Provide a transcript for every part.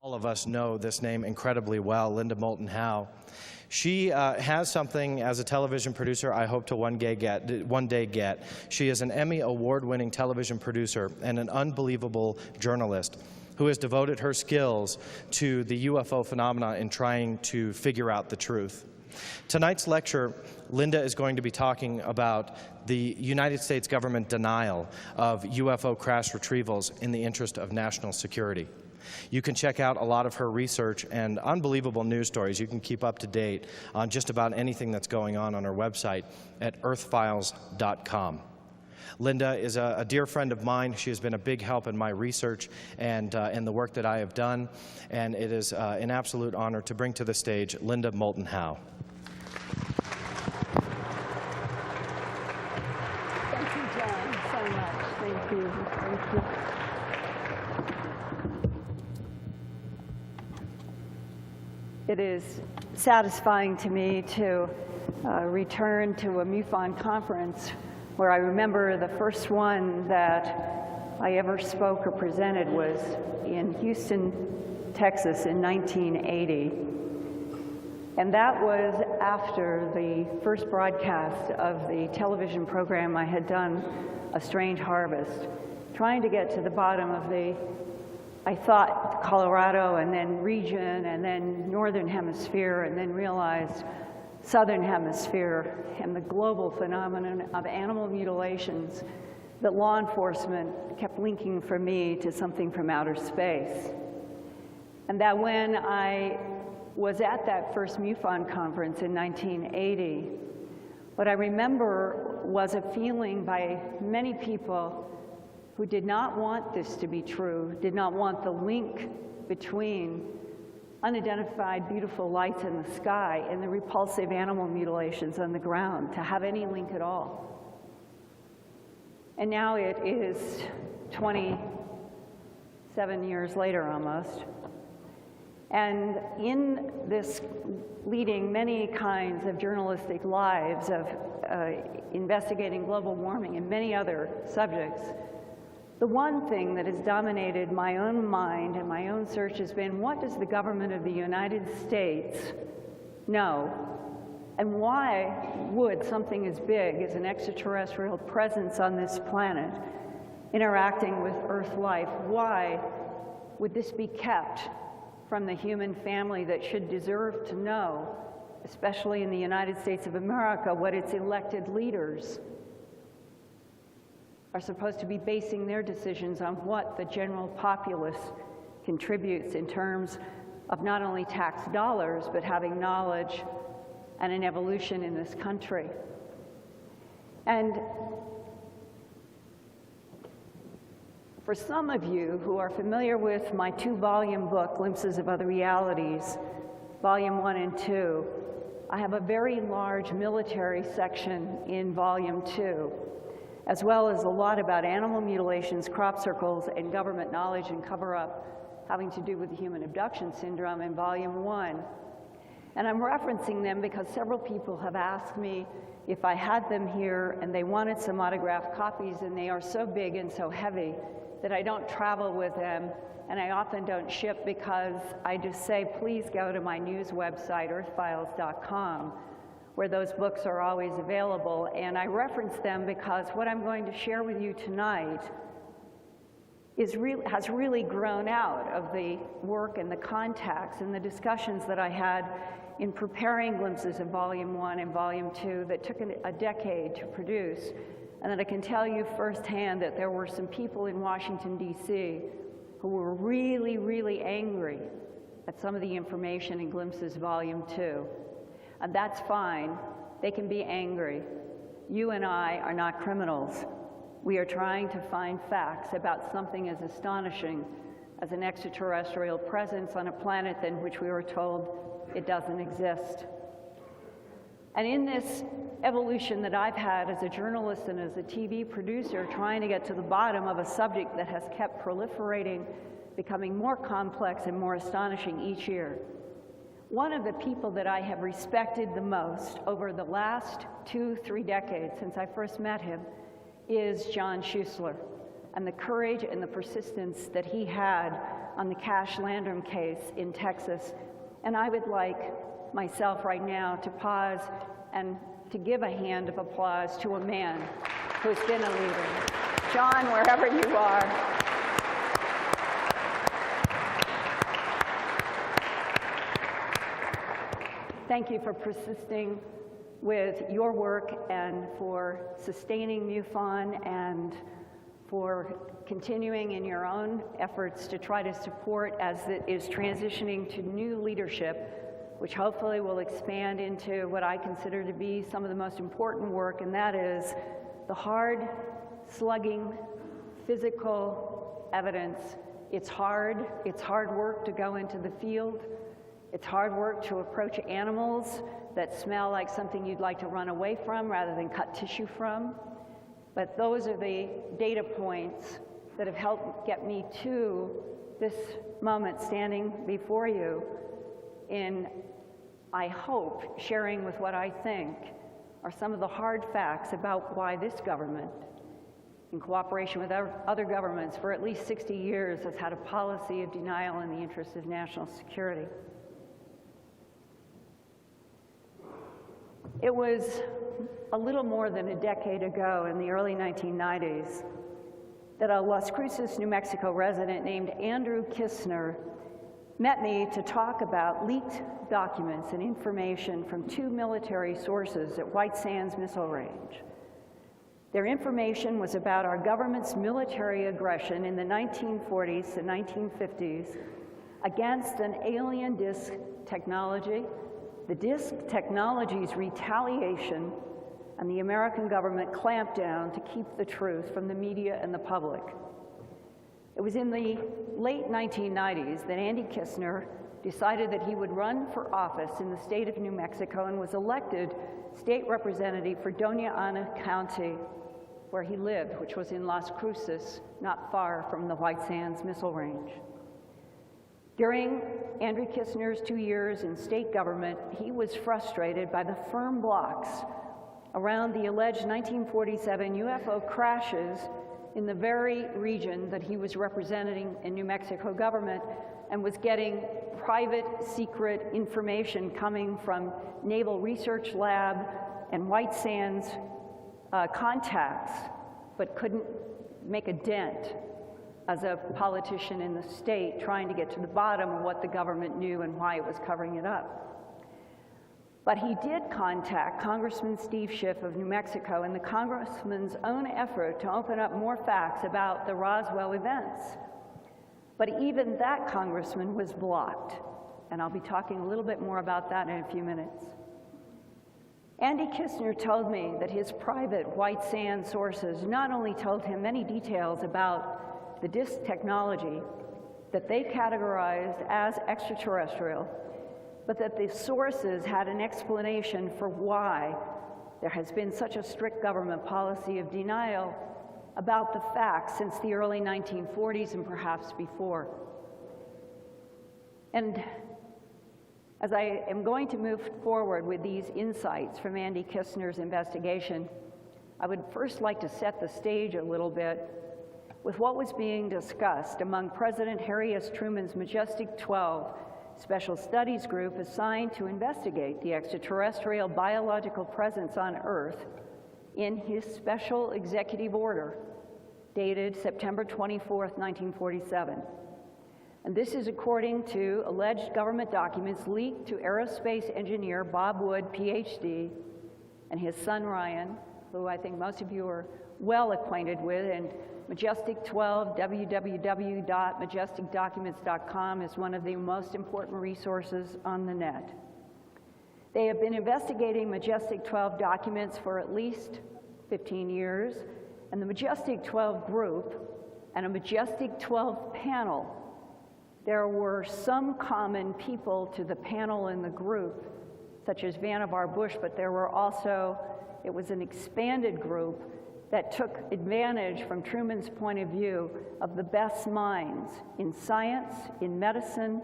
All of us know this name incredibly well, Linda Moulton Howe. She has something as a television producer I hope to one day get. She is an Emmy award-winning television producer and an unbelievable journalist who has devoted her skills to the UFO phenomena in trying to figure out the truth. Tonight's lecture, Linda is going to be talking about the United States government denial of UFO crash retrievals in the interest of national security. You can check out a lot of her research and unbelievable news stories. You can keep up to date on just about anything that's going on her website at earthfiles.com. Linda is a dear friend of mine. She has been a big help in my research and in the work that I have done, and it is an absolute honor to bring to the stage Linda Moulton Howe. Thank you, John, so much. Thank you. Thank you. It is satisfying to me to return to a MUFON conference where I remember the first one that I ever spoke or presented was in Houston, Texas in 1980. And that was after the first broadcast of the television program I had done, A Strange Harvest, trying to get to the bottom of the, I thought, Colorado and then region and then Northern Hemisphere, and then realized Southern Hemisphere and the global phenomenon of animal mutilations that law enforcement kept linking for me to something from outer space. And that when I was at that first MUFON conference in 1980, what I remember was a feeling by many people who did not want this to be true, did not want the link between unidentified beautiful lights in the sky and the repulsive animal mutilations on the ground to have any link at all. And now it is 27 years later almost. And in this leading many kinds of journalistic lives of investigating global warming and many other subjects, the one thing that has dominated my own mind and my own search has been, what does the government of the United States know? And why would something as big as an extraterrestrial presence on this planet interacting with Earth life, why would this be kept from the human family that should deserve to know, especially in the United States of America, what its elected leaders are supposed to be basing their decisions on what the general populace contributes in terms of not only tax dollars, but having knowledge and an evolution in this country. And for some of you who are familiar with my two-volume book, Glimpses of Other Realities, Volume 1 and 2, I have a very large military section in Volume 2, as well as a lot about animal mutilations, crop circles, and government knowledge and cover-up having to do with the human abduction syndrome in Volume 1. And I'm referencing them because several people have asked me if I had them here and they wanted some autographed copies, and they are so big and so heavy that I don't travel with them, and I often don't ship because I just say, please go to my news website, earthfiles.com, where those books are always available. And I reference them because what I'm going to share with you tonight has really grown out of the work and the contacts and the discussions that I had in preparing Glimpses of Volume 1 and Volume 2 that took a decade to produce, and that I can tell you firsthand that there were some people in Washington, D.C. who were really, really angry at some of the information in Glimpses Volume 2. And that's fine. They can be angry. You and I are not criminals. We are trying to find facts about something as astonishing as an extraterrestrial presence on a planet in which we were told it doesn't exist. And in this evolution that I've had as a journalist and as a TV producer, trying to get to the bottom of a subject that has kept proliferating, becoming more complex and more astonishing each year, one of the people that I have respected the most over the last 2-3 decades since I first met him is John Schuessler. and the courage and the persistence that he had on the Cash Landrum case in Texas. And I would like myself right now to pause and to give a hand of applause to a man who's been a leader. John, wherever you are. Thank you for persisting with your work and for sustaining MUFON and for continuing in your own efforts to try to support as it is transitioning to new leadership, which hopefully will expand into what I consider to be some of the most important work, and that is the hard, slugging, physical evidence. It's hard work to go into the field. It's hard work to approach animals that smell like something you'd like to run away from rather than cut tissue from. But those are the data points that have helped get me to this moment standing before you in, I hope, sharing with what I think are some of the hard facts about why this government, in cooperation with other governments for at least 60 years, has had a policy of denial in the interest of national security. It was a little more than a decade ago, in the early 1990s, that a Las Cruces, New Mexico resident named Andrew Kistner met me to talk about leaked documents and information from 2 military sources at White Sands Missile Range. Their information was about our government's military aggression in the 1940s and 1950s against an alien disc technology, the disc technology's retaliation, and the American government clamped down to keep the truth from the media and the public. It was in the late 1990s that Andy Kistner decided that he would run for office in the state of New Mexico and was elected state representative for Doña Ana County, where he lived, which was in Las Cruces, not far from the White Sands Missile Range. During Andrew Kistner's 2 years in state government, he was frustrated by the firm blocks around the alleged 1947 UFO crashes in the very region that he was representing in New Mexico government, and was getting private, secret information coming from Naval Research Lab and White Sands contacts, but couldn't make a dent as a politician in the state trying to get to the bottom of what the government knew and why it was covering it up. But he did contact Congressman Steve Schiff of New Mexico in the congressman's own effort to open up more facts about the Roswell events. But even that congressman was blocked, and I'll be talking a little bit more about that in a few minutes. Andy Kistner told me that his private White Sands sources not only told him many details about the disc technology that they categorized as extraterrestrial, but that the sources had an explanation for why there has been such a strict government policy of denial about the facts since the early 1940s and perhaps before. And as I am going to move forward with these insights from Andy Kistner's investigation, I would first like to set the stage a little bit with what was being discussed among President Harry S. Truman's Majestic 12 Special Studies Group assigned to investigate the extraterrestrial biological presence on Earth in his special executive order dated September 24th, 1947. And this is according to alleged government documents leaked to aerospace engineer Bob Wood, PhD, and his son Ryan, who I think most of you are well acquainted with, and Majestic 12, www.majesticdocuments.com is one of the most important resources on the net. They have been investigating Majestic 12 documents for at least 15 years, and the Majestic 12 group and a Majestic 12 panel. There were some common people to the panel and the group, such as Vannevar Bush, but there were also, it was an expanded group that took advantage, from Truman's point of view, of the best minds in science, in medicine,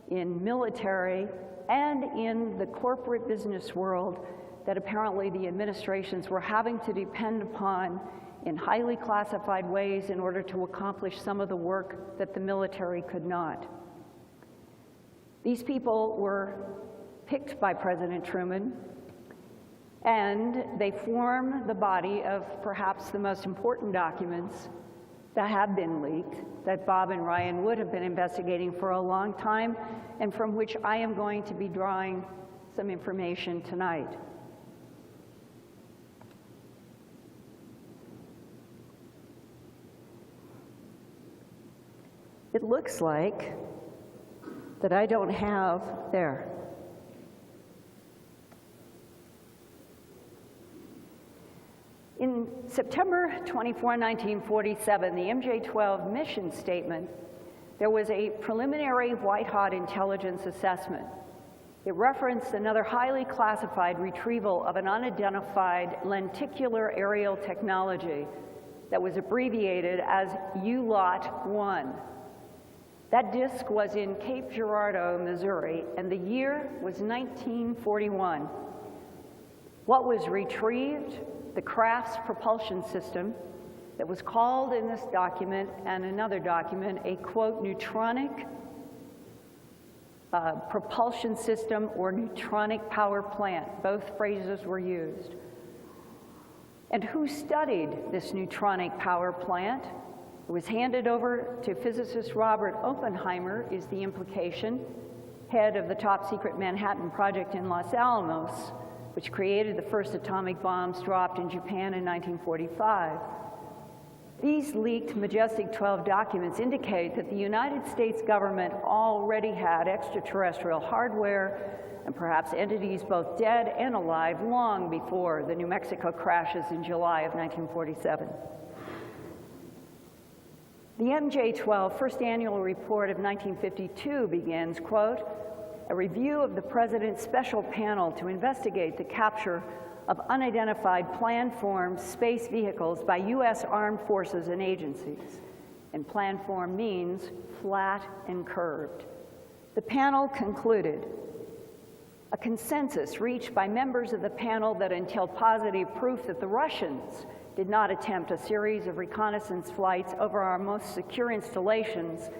in military, and in the corporate business world that apparently the administrations were having to depend upon in highly classified ways in order to accomplish some of the work that the military could not. These people were picked by President Truman, and they form the body of perhaps the most important documents that have been leaked, that Bob and Ryan Wood have been investigating for a long time, and from which I am going to be drawing some information tonight. It looks like that I don't have, there. In September 24, 1947, the MJ-12 mission statement, there was a preliminary white-hot intelligence assessment. It referenced another highly classified retrieval of an unidentified lenticular aerial technology that was abbreviated as ULOT-1. That disc was in Cape Girardeau, Missouri, and the year was 1941. What was retrieved? The craft's propulsion system that was called in this document and another document a, quote, neutronic propulsion system or neutronic power plant. Both phrases were used. And who studied this neutronic power plant? It was handed over to physicist Robert Oppenheimer, is the implication, head of the top secret Manhattan Project in Los Alamos, which created the first atomic bombs dropped in Japan in 1945. These leaked Majestic 12 documents indicate that the United States government already had extraterrestrial hardware and perhaps entities both dead and alive long before the New Mexico crashes in July of 1947. The MJ-12 first annual report of 1952 begins, quote, a review of the President's special panel to investigate the capture of unidentified plan-formed space vehicles by U.S. armed forces and agencies. And plan-formed means flat and curved. The panel concluded a consensus reached by members of the panel that until positive proof that the Russians did not attempt a series of reconnaissance flights over our most secure installations,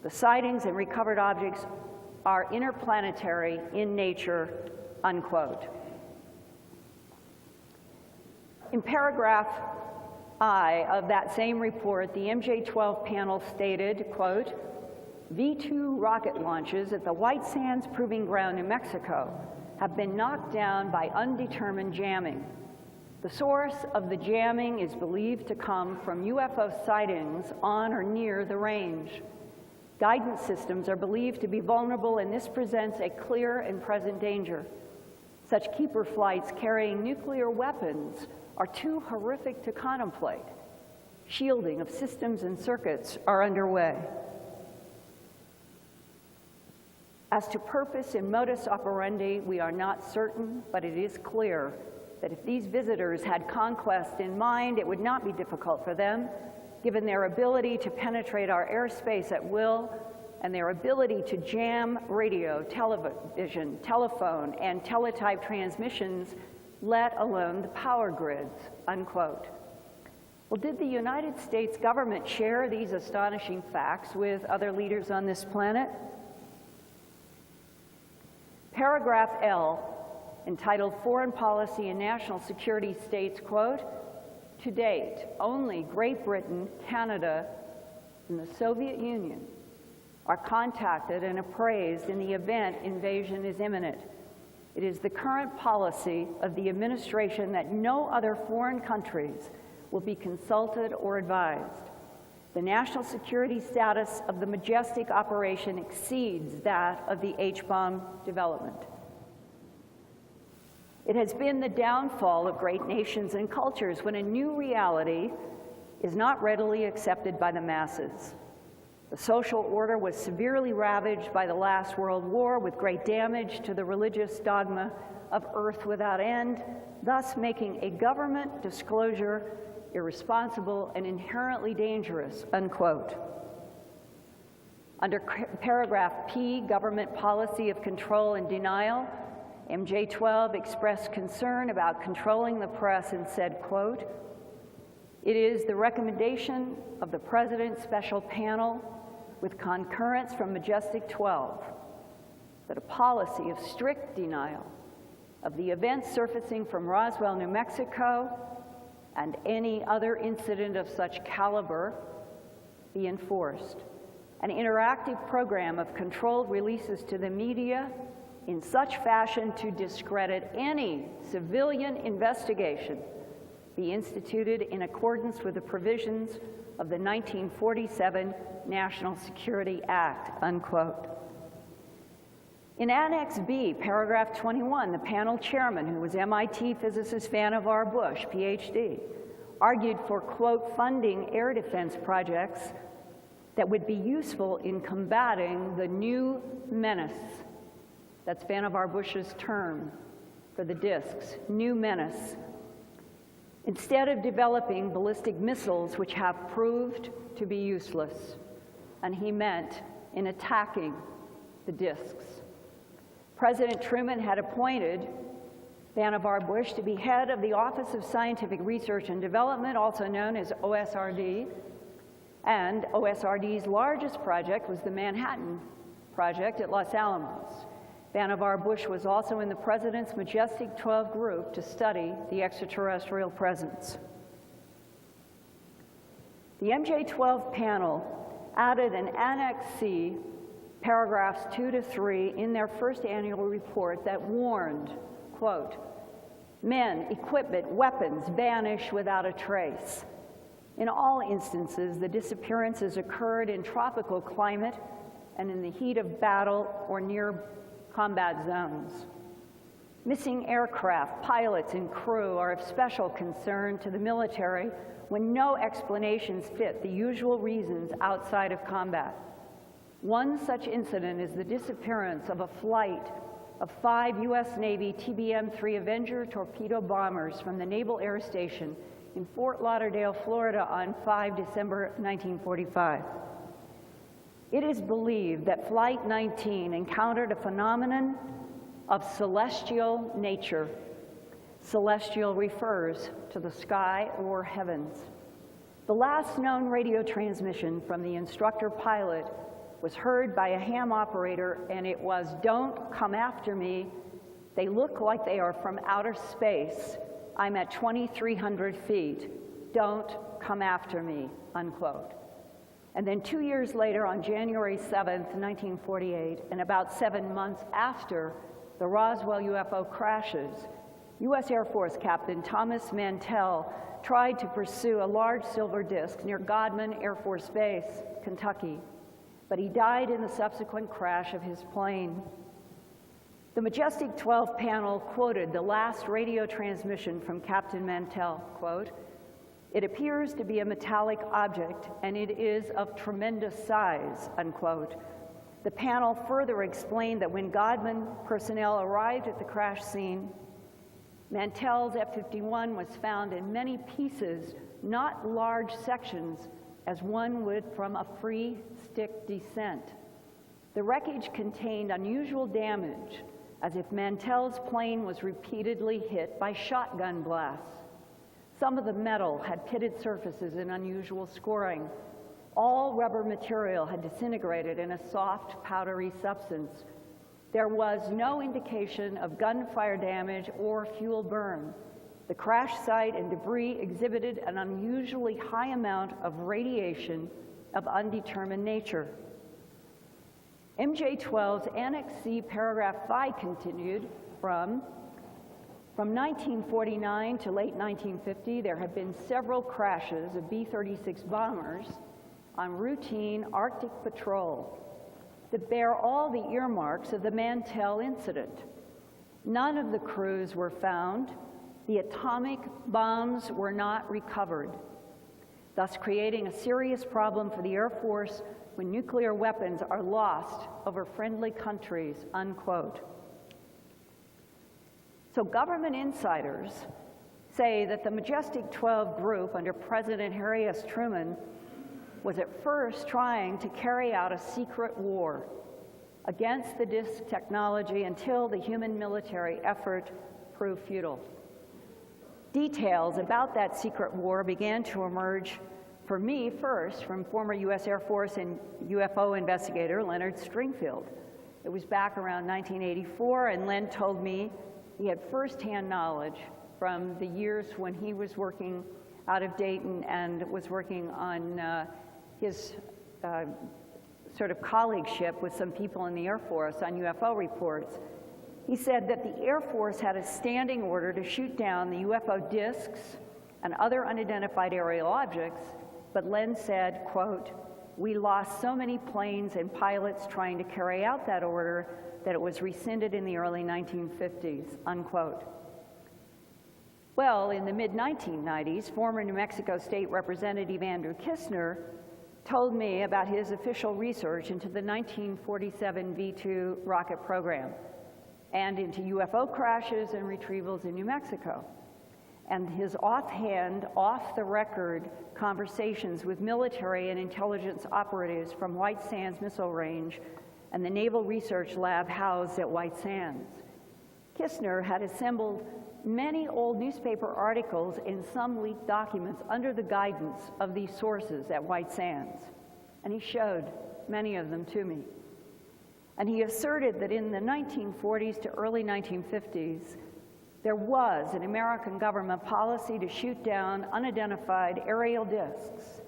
the sightings and recovered objects are interplanetary in nature, unquote. In paragraph I of that same report, the MJ-12 panel stated, quote, V-2 rocket launches at the White Sands Proving Ground, New Mexico, have been knocked down by undetermined jamming. The source of the jamming is believed to come from UFO sightings on or near the range. Guidance systems are believed to be vulnerable, and this presents a clear and present danger. Such keeper flights carrying nuclear weapons are too horrific to contemplate. Shielding of systems and circuits are underway. As to purpose and modus operandi, we are not certain, but it is clear that if these visitors had conquest in mind, it would not be difficult for them, given their ability to penetrate our airspace at will and their ability to jam radio, television, telephone, and teletype transmissions, let alone the power grids, unquote. Well, did the United States government share these astonishing facts with other leaders on this planet? Paragraph L, entitled Foreign Policy and National Security, states, quote, to date, only Great Britain, Canada, and the Soviet Union are contacted and appraised in the event invasion is imminent. It is the current policy of the administration that no other foreign countries will be consulted or advised. The national security status of the Majestic operation exceeds that of the H-bomb development. It has been the downfall of great nations and cultures when a new reality is not readily accepted by the masses. The social order was severely ravaged by the last World War, with great damage to the religious dogma of earth without end, thus making a government disclosure irresponsible and inherently dangerous, unquote. Under paragraph P, government policy of control and denial, MJ-12 expressed concern about controlling the press and said, quote, It is the recommendation of the President's Special Panel with concurrence from Majestic 12 that a policy of strict denial of the events surfacing from Roswell, New Mexico, and any other incident of such caliber be enforced. An interactive program of controlled releases to the media in such fashion to discredit any civilian investigation be instituted in accordance with the provisions of the 1947 National Security Act, unquote. In Annex B, paragraph 21, the panel chairman, who was MIT physicist Vannevar Bush, PhD, argued for, quote, funding air defense projects that would be useful in combating the new menace. That's Vannevar Bush's term for the discs, new menace. Instead of developing ballistic missiles which have proved to be useless, and he meant in attacking the discs. President Truman had appointed Vannevar Bush to be head of the Office of Scientific Research and Development, also known as OSRD, and OSRD's largest project was the Manhattan Project at Los Alamos. Vannevar Bush was also in the President's Majestic 12 group to study the extraterrestrial presence. The MJ-12 panel added an Annex C, paragraphs 2 to 3, in their first annual report that warned, quote, men, equipment, weapons vanish without a trace. In all instances, the disappearances occurred in tropical climate and in the heat of battle or near combat zones. Missing aircraft, pilots, and crew are of special concern to the military when no explanations fit the usual reasons outside of combat. One such incident is the disappearance of a flight of 5 U.S. Navy TBM-3 Avenger torpedo bombers from the Naval Air Station in Fort Lauderdale, Florida on 5 December 1945. It is believed that Flight 19 encountered a phenomenon of celestial nature. Celestial refers to the sky or heavens. The last known radio transmission from the instructor pilot was heard by a ham operator, and it was, "Don't come after me. They look like they are from outer space. I'm at 2,300 feet. Don't come after me," unquote. And then 2 years later, on January 7th, 1948, and about 7 months after the Roswell UFO crashes, U.S. Air Force Captain Thomas Mantell tried to pursue a large silver disk near Godman Air Force Base, Kentucky, but he died in the subsequent crash of his plane. The Majestic 12 panel quoted the last radio transmission from Captain Mantell, quote, "It appears to be a metallic object, and it is of tremendous size," unquote. The panel further explained that when Godman personnel arrived at the crash scene, Mantell's F-51 was found in many pieces, not large sections, as one would from a free stick descent. The wreckage contained unusual damage, as if Mantell's plane was repeatedly hit by shotgun blasts. Some of the metal had pitted surfaces and unusual scoring. All rubber material had disintegrated in a soft, powdery substance. There was no indication of gunfire damage or fuel burn. The crash site and debris exhibited an unusually high amount of radiation of undetermined nature. MJ-12's Annex C, paragraph 5 continued from 1949 to late 1950, there have been several crashes of B-36 bombers on routine Arctic patrol that bear all the earmarks of the Mantell incident. None of the crews were found. The atomic bombs were not recovered, thus creating a serious problem for the Air Force when nuclear weapons are lost over friendly countries, unquote. So government insiders say that the Majestic 12 group under President Harry S. Truman was at first trying to carry out a secret war against the disc technology until the human military effort proved futile. Details about that secret war began to emerge for me first from former U.S. Air Force and UFO investigator Leonard Stringfield. It was back around 1984, and Len told me he had firsthand knowledge from the years when he was working out of Dayton and was working on his sort of colleagueship with some people in the Air Force on UFO reports. He said that the Air Force had a standing order to shoot down the UFO discs and other unidentified aerial objects, but Len said, quote, "We lost so many planes and pilots trying to carry out that order that it was rescinded in the early 1950s, unquote. Well, in the mid-1990s, former New Mexico State Representative Andrew Kistner told me about his official research into the 1947 V-2 rocket program and into UFO crashes and retrievals in New Mexico, and his offhand, off-the-record conversations with military and intelligence operatives from White Sands Missile Range and the Naval Research Lab housed at White Sands. Kistner had assembled many old newspaper articles and some leaked documents under the guidance of these sources at White Sands, and he showed many of them to me. And he asserted that in the 1940s to early 1950s, there was an American government policy to shoot down unidentified aerial discs,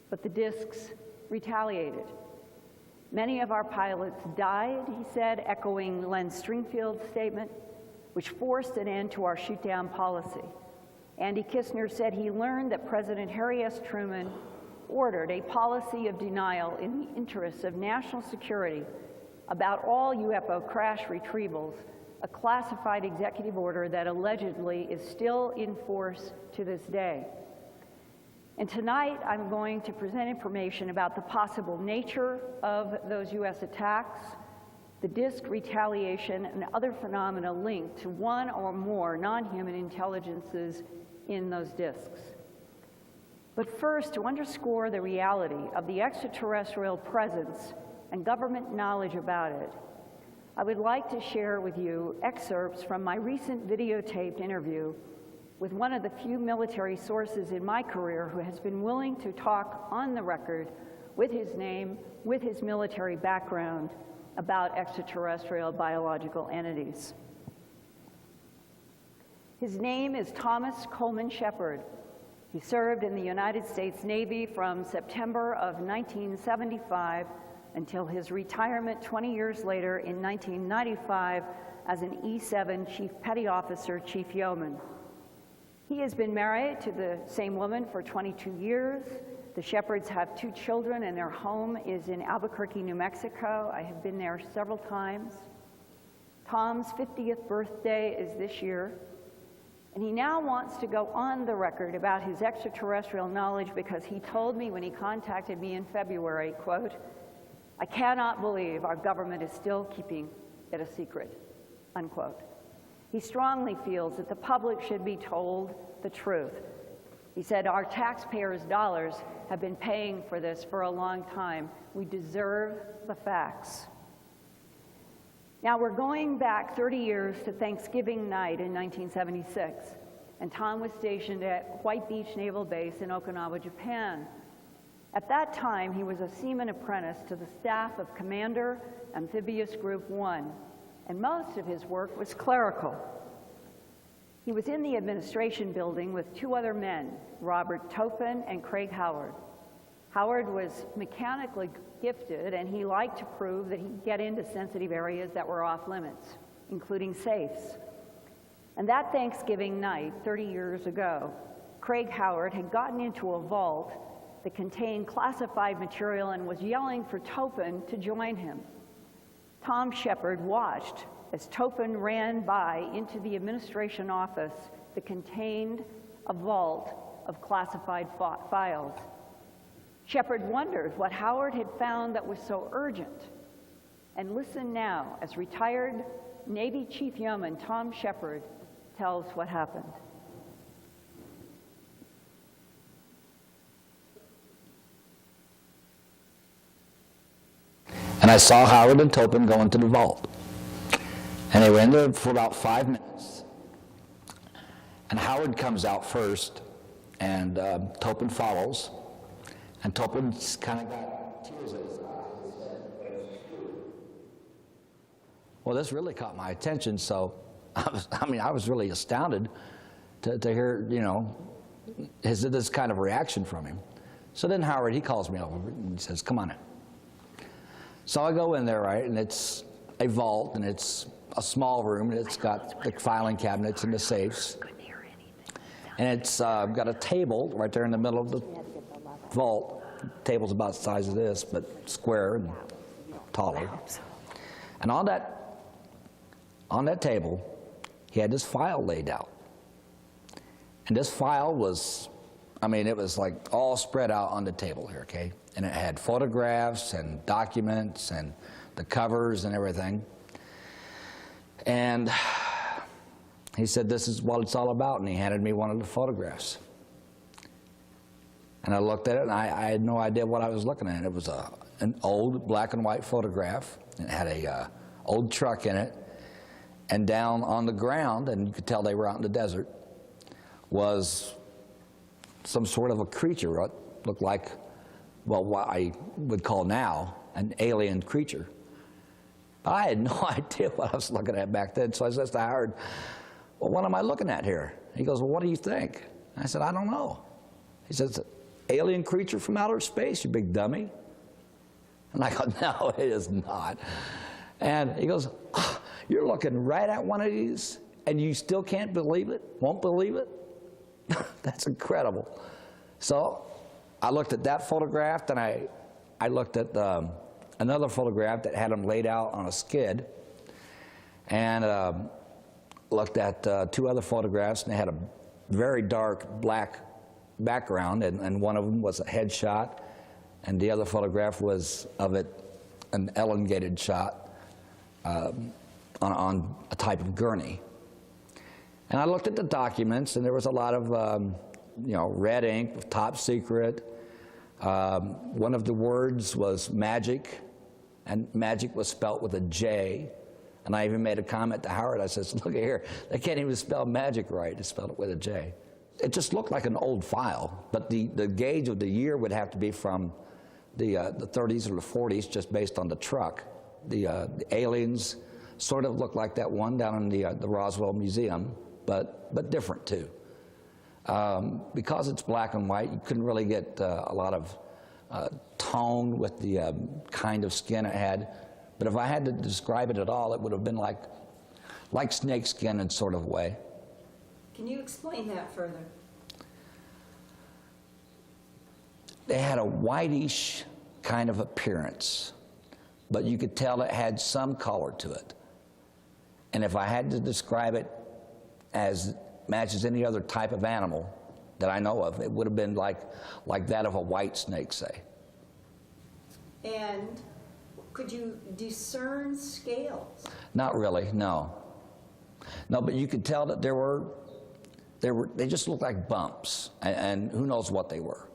but the discs retaliated. Many of our pilots died, he said, echoing Len Stringfield's statement, which forced an end to our shoot-down policy. Andy Kistner said he learned that President Harry S. Truman ordered a policy of denial in the interests of national security about all UFO crash retrievals, a classified executive order that allegedly is still in force to this day. And tonight, I'm going to present information about the possible nature of those U.S. attacks, the disc retaliation, and other phenomena linked to one or more non-human intelligences in those discs. But first, to underscore the reality of the extraterrestrial presence and government knowledge about it, I would like to share with you excerpts from my recent videotaped interview with one of the few military sources in my career who has been willing to talk on the record with his name, with his military background, about extraterrestrial biological entities. His name is Thomas Coleman Shepard. He served in the United States Navy from September of 1975 until his retirement 20 years later in 1995 as an E-7 Chief Petty Officer, Chief Yeoman. He has been married to the same woman for 22 years. The Shepards have 2 children, and their home is in Albuquerque, New Mexico. I have been there several times. Tom's 50th birthday is this year, and he now wants to go on the record about his extraterrestrial knowledge because he told me when he contacted me in February, quote, "I cannot believe our government is still keeping it a secret," unquote. He strongly feels that the public should be told the truth. He said, "Our taxpayers' dollars have been paying for this for a long time. We deserve the facts." Now we're going back 30 years to Thanksgiving night in 1976, and Tom was stationed at White Beach Naval Base in Okinawa, Japan. At that time, he was a seaman apprentice to the staff of Commander Amphibious Group 1, and most of his work was clerical. He was in the administration building with 2 other men, Robert Topin and Craig Howard. Howard was mechanically gifted, and he liked to prove that he could get into sensitive areas that were off limits, including safes. And that Thanksgiving night, 30 years ago, Craig Howard had gotten into a vault that contained classified material and was yelling for Topin to join him. Tom Shepard watched as Topin ran by into the administration office that contained a vault of classified files. Shepard wondered what Howard had found that was so urgent. And listen now as retired Navy Chief Yeoman Tom Shepard tells what happened. And I saw Howard and Topin go into the vault. And they were in there for about 5 minutes. And Howard comes out first, and Topin follows. And Topin's kind of got tears in his eyes. Well, this really caught my attention, so I was really astounded to hear, you know, this kind of reaction from him. So then Howard, he calls me over and he says, "Come on in." So I go in there, right, and it's a vault, and it's a small room, and it's got the filing cabinets and the safes. And it's got a table right there in the middle of the vault. The table's about the size of this, but square and taller. And on that table, he had this file laid out. And this file was, I mean, it was like all spread out on the table here, okay? And it had photographs and documents and the covers and everything. And he said, "This is what it's all about," and he handed me one of the photographs. And I looked at it, and I had no idea what I was looking at. It was an old black and white photograph. It had a old truck in it, and down on the ground, and you could tell they were out in the desert, was some sort of a creature. What looked like, well, what I would call now an alien creature. I had no idea what I was looking at back then, so I said to Howard, "Well, what am I looking at here?" He goes, "Well, what do you think?" I said, "I don't know." He says, "Alien creature from outer space, you big dummy." And I go, "No, it is not." And he goes, "Oh, you're looking right at one of these, and you still can't believe it, won't believe it?" That's incredible. So I looked at that photograph, and I looked at another photograph that had them laid out on a skid, and looked at two other photographs, and they had a very dark black background, and one of them was a headshot, and the other photograph was of it an elongated shot on a type of gurney. And I looked at the documents, and there was a lot of you know, red ink with "top secret." One of the words was magic, and magic was spelt with a J. And I even made a comment to Howard. I says, "Look at here, they can't even spell magic right. They spelled it with a J." It just looked like an old file, but the gauge of the year would have to be from the 30s or the 40s, just based on the truck. The aliens sort of looked like that one down in the Roswell Museum, but different too. Because it's black and white, you couldn't really get a lot of tone with the kind of skin it had. But if I had to describe it at all, it would have been like snake skin in sort of way. Can you explain that further? They had a whitish kind of appearance, but you could tell it had some color to it. And if I had to describe it as matches any other type of animal that I know of, it would have been like that of a white snake, say. And could you discern scales? Not really, no. No, but you could tell that they just looked like bumps, and who knows what they were.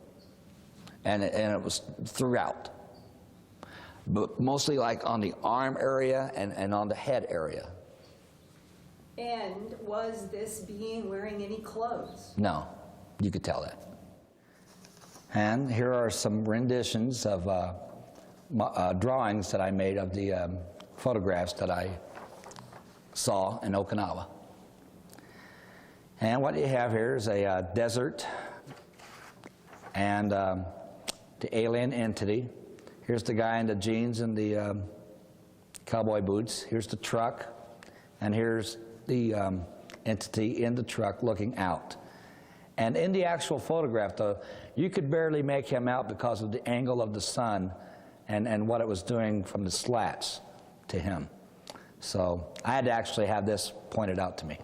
And it was throughout. But mostly like on the arm area and on the head area. And was this being wearing any clothes? No, you could tell that. And here are some renditions of drawings that I made of the photographs that I saw in Okinawa. And what you have here is a desert and the alien entity. Here's the guy in the jeans and the cowboy boots. Here's the truck, and here's the entity in the truck looking out. And in the actual photograph, though, you could barely make him out because of the angle of the sun and what it was doing from the slats to him. So I had to actually have this pointed out to me.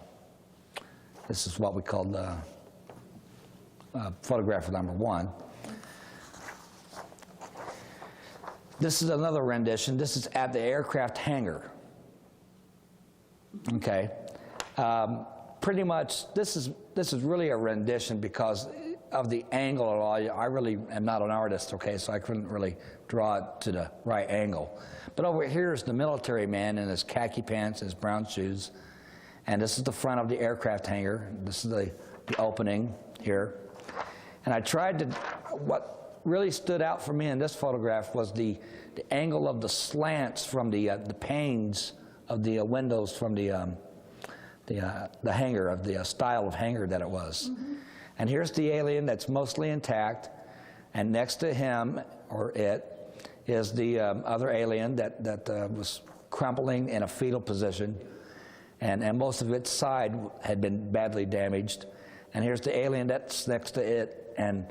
This is what we called photograph number 1. This is another rendition. This is at the aircraft hangar. Okay. Pretty much, this is really a rendition because of the angle and all. I really am not an artist, okay, so I couldn't really draw it to the right angle. But over here is the military man in his khaki pants, his brown shoes, And this is the front of the aircraft hangar. This is the opening here. And I tried to, what really stood out for me in this photograph was the angle of the slants from the panes of the windows from the hangar, of the style of hangar that it was. Mm-hmm. And here's the alien that's mostly intact, and next to him, or it, is the other alien that was crumpling in a fetal position, and most of its side had been badly damaged. And here's the alien that's next to it, and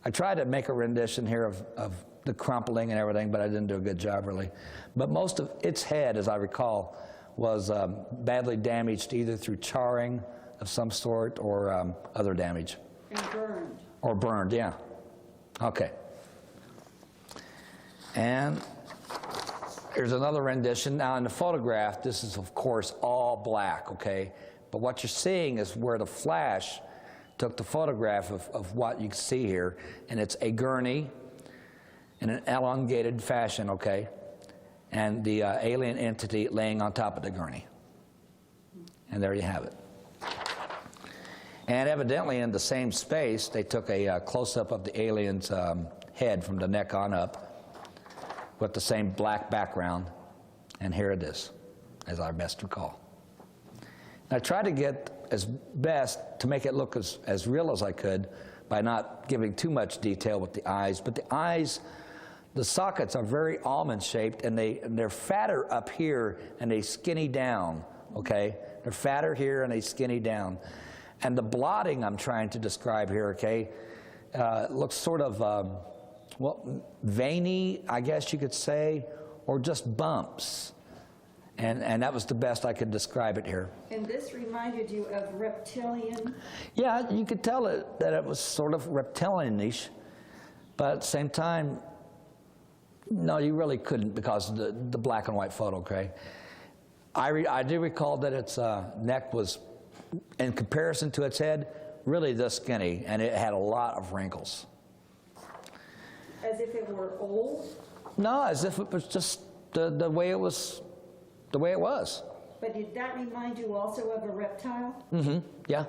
I tried to make a rendition here of the crumpling and everything, but I didn't do a good job, really. But most of its head, as I recall, was badly damaged, either through charring of some sort or other damage. And burned. Or burned, yeah. Okay. And here's another rendition. Now, in the photograph, this is, of course, all black, okay? But what you're seeing is where the flash took the photograph of what you can see here, and it's a gurney in an elongated fashion, okay? And the alien entity laying on top of the gurney. And there you have it. And evidently in the same space, they took a close-up of the alien's head from the neck on up with the same black background. And here it is, as I best recall. And I tried to get as best to make it look as real as I could by not giving too much detail with the eyes. But the eyes, the sockets are very almond-shaped, and they're fatter up here, and they skinny down, okay? They're fatter here, and they skinny down. And the blotting I'm trying to describe here, okay, looks sort of, well, veiny, I guess you could say, or just bumps. And that was the best I could describe it here. And this reminded you of reptilian? Yeah, you could tell that it was sort of reptilian-ish, but at the same time, no, you really couldn't because of the black and white photo, okay? I do recall that its neck was, in comparison to its head, really this skinny, and it had a lot of wrinkles. As if it were old? No, as if it was just the way it was, the way it was. But did that remind you also of a reptile? Mm-hmm, yeah.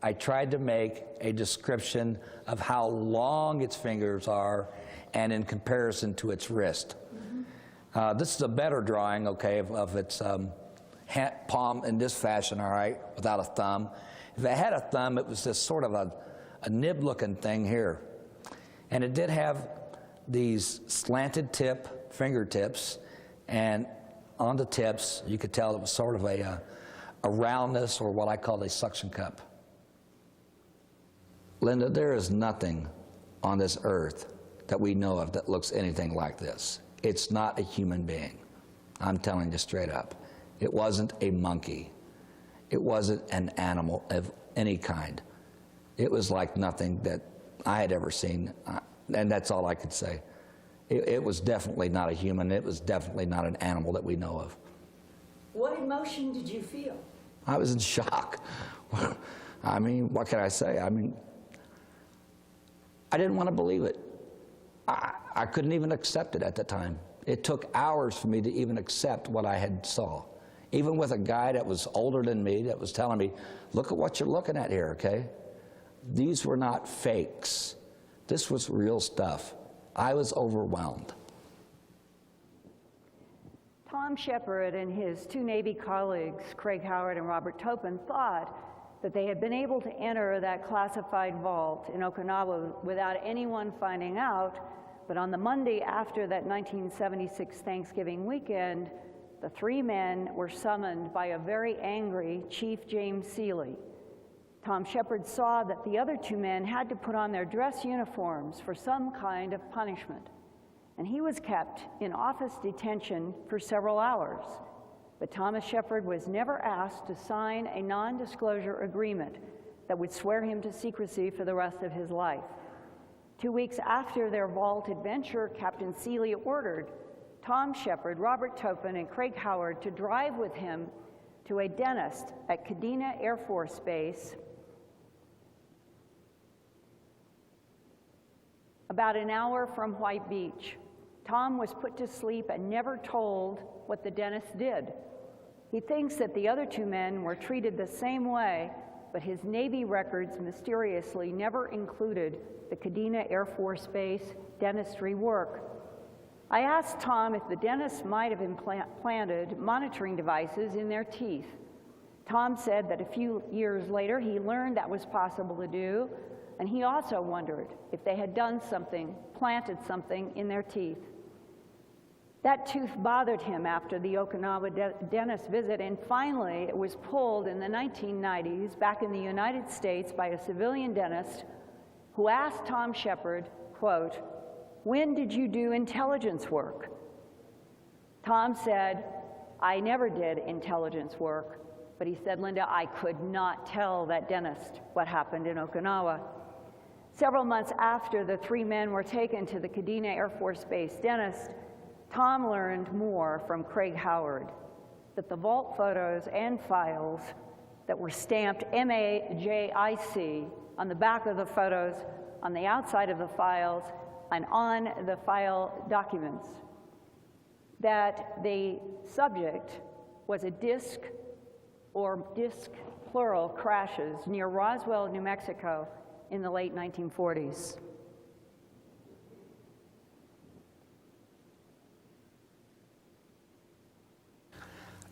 I tried to make a description of how long its fingers are and in comparison to its wrist. Mm-hmm. This is a better drawing, okay, of its palm in this fashion, all right, without a thumb. If it had a thumb, it was just sort of a nib-looking thing here. And it did have these slanted tip fingertips, and on the tips, you could tell it was sort of a roundness, or what I call a suction cup. Linda, there is nothing on this earth that we know of that looks anything like this. It's not a human being. I'm telling you straight up. It wasn't a monkey. It wasn't an animal of any kind. It was like nothing that I had ever seen, and that's all I could say. It was definitely not a human. It was definitely not an animal that we know of. What emotion did you feel? I was in shock. I mean, what can I say? I mean, I didn't want to believe it. I couldn't even accept it at the time. It took hours for me to even accept what I had saw. Even with a guy that was older than me that was telling me, look at what you're looking at here, okay? These were not fakes. This was real stuff. I was overwhelmed. Tom Shepard and his two Navy colleagues, Craig Howard and Robert Topin, thought that they had been able to enter that classified vault in Okinawa without anyone finding out, but on the Monday after that 1976 Thanksgiving weekend, the three men were summoned by a very angry Chief James Seeley. Tom Shepard saw that the other two men had to put on their dress uniforms for some kind of punishment, and he was kept in office detention for several hours. But Thomas Shepard was never asked to sign a non-disclosure agreement that would swear him to secrecy for the rest of his life. 2 weeks after their vault adventure, Captain Seeley ordered Tom Shepard, Robert Topin, and Craig Howard to drive with him to a dentist at Kadena Air Force Base about an hour from White Beach. Tom was put to sleep and never told what the dentist did. He thinks that the other two men were treated the same way, but his Navy records mysteriously never included the Kadena Air Force Base dentistry work. I asked Tom if the dentists might have implanted monitoring devices in their teeth. Tom said that a few years later he learned that was possible to do, and he also wondered if they had done something, planted something in their teeth. That tooth bothered him after the Okinawa dentist visit, and finally it was pulled in the 1990s back in the United States by a civilian dentist who asked Tom Shepard, quote, "When did you do intelligence work?" Tom said, "I never did intelligence work." But he said, "Linda, I could not tell that dentist what happened in Okinawa." Several months after the three men were taken to the Kadena Air Force Base dentist, Tom learned more from Craig Howard, that the vault photos and files that were stamped MAJIC on the back of the photos, on the outside of the files, and on the file documents, that the subject was a disc or disc plural crashes near Roswell, New Mexico in the late 1940s.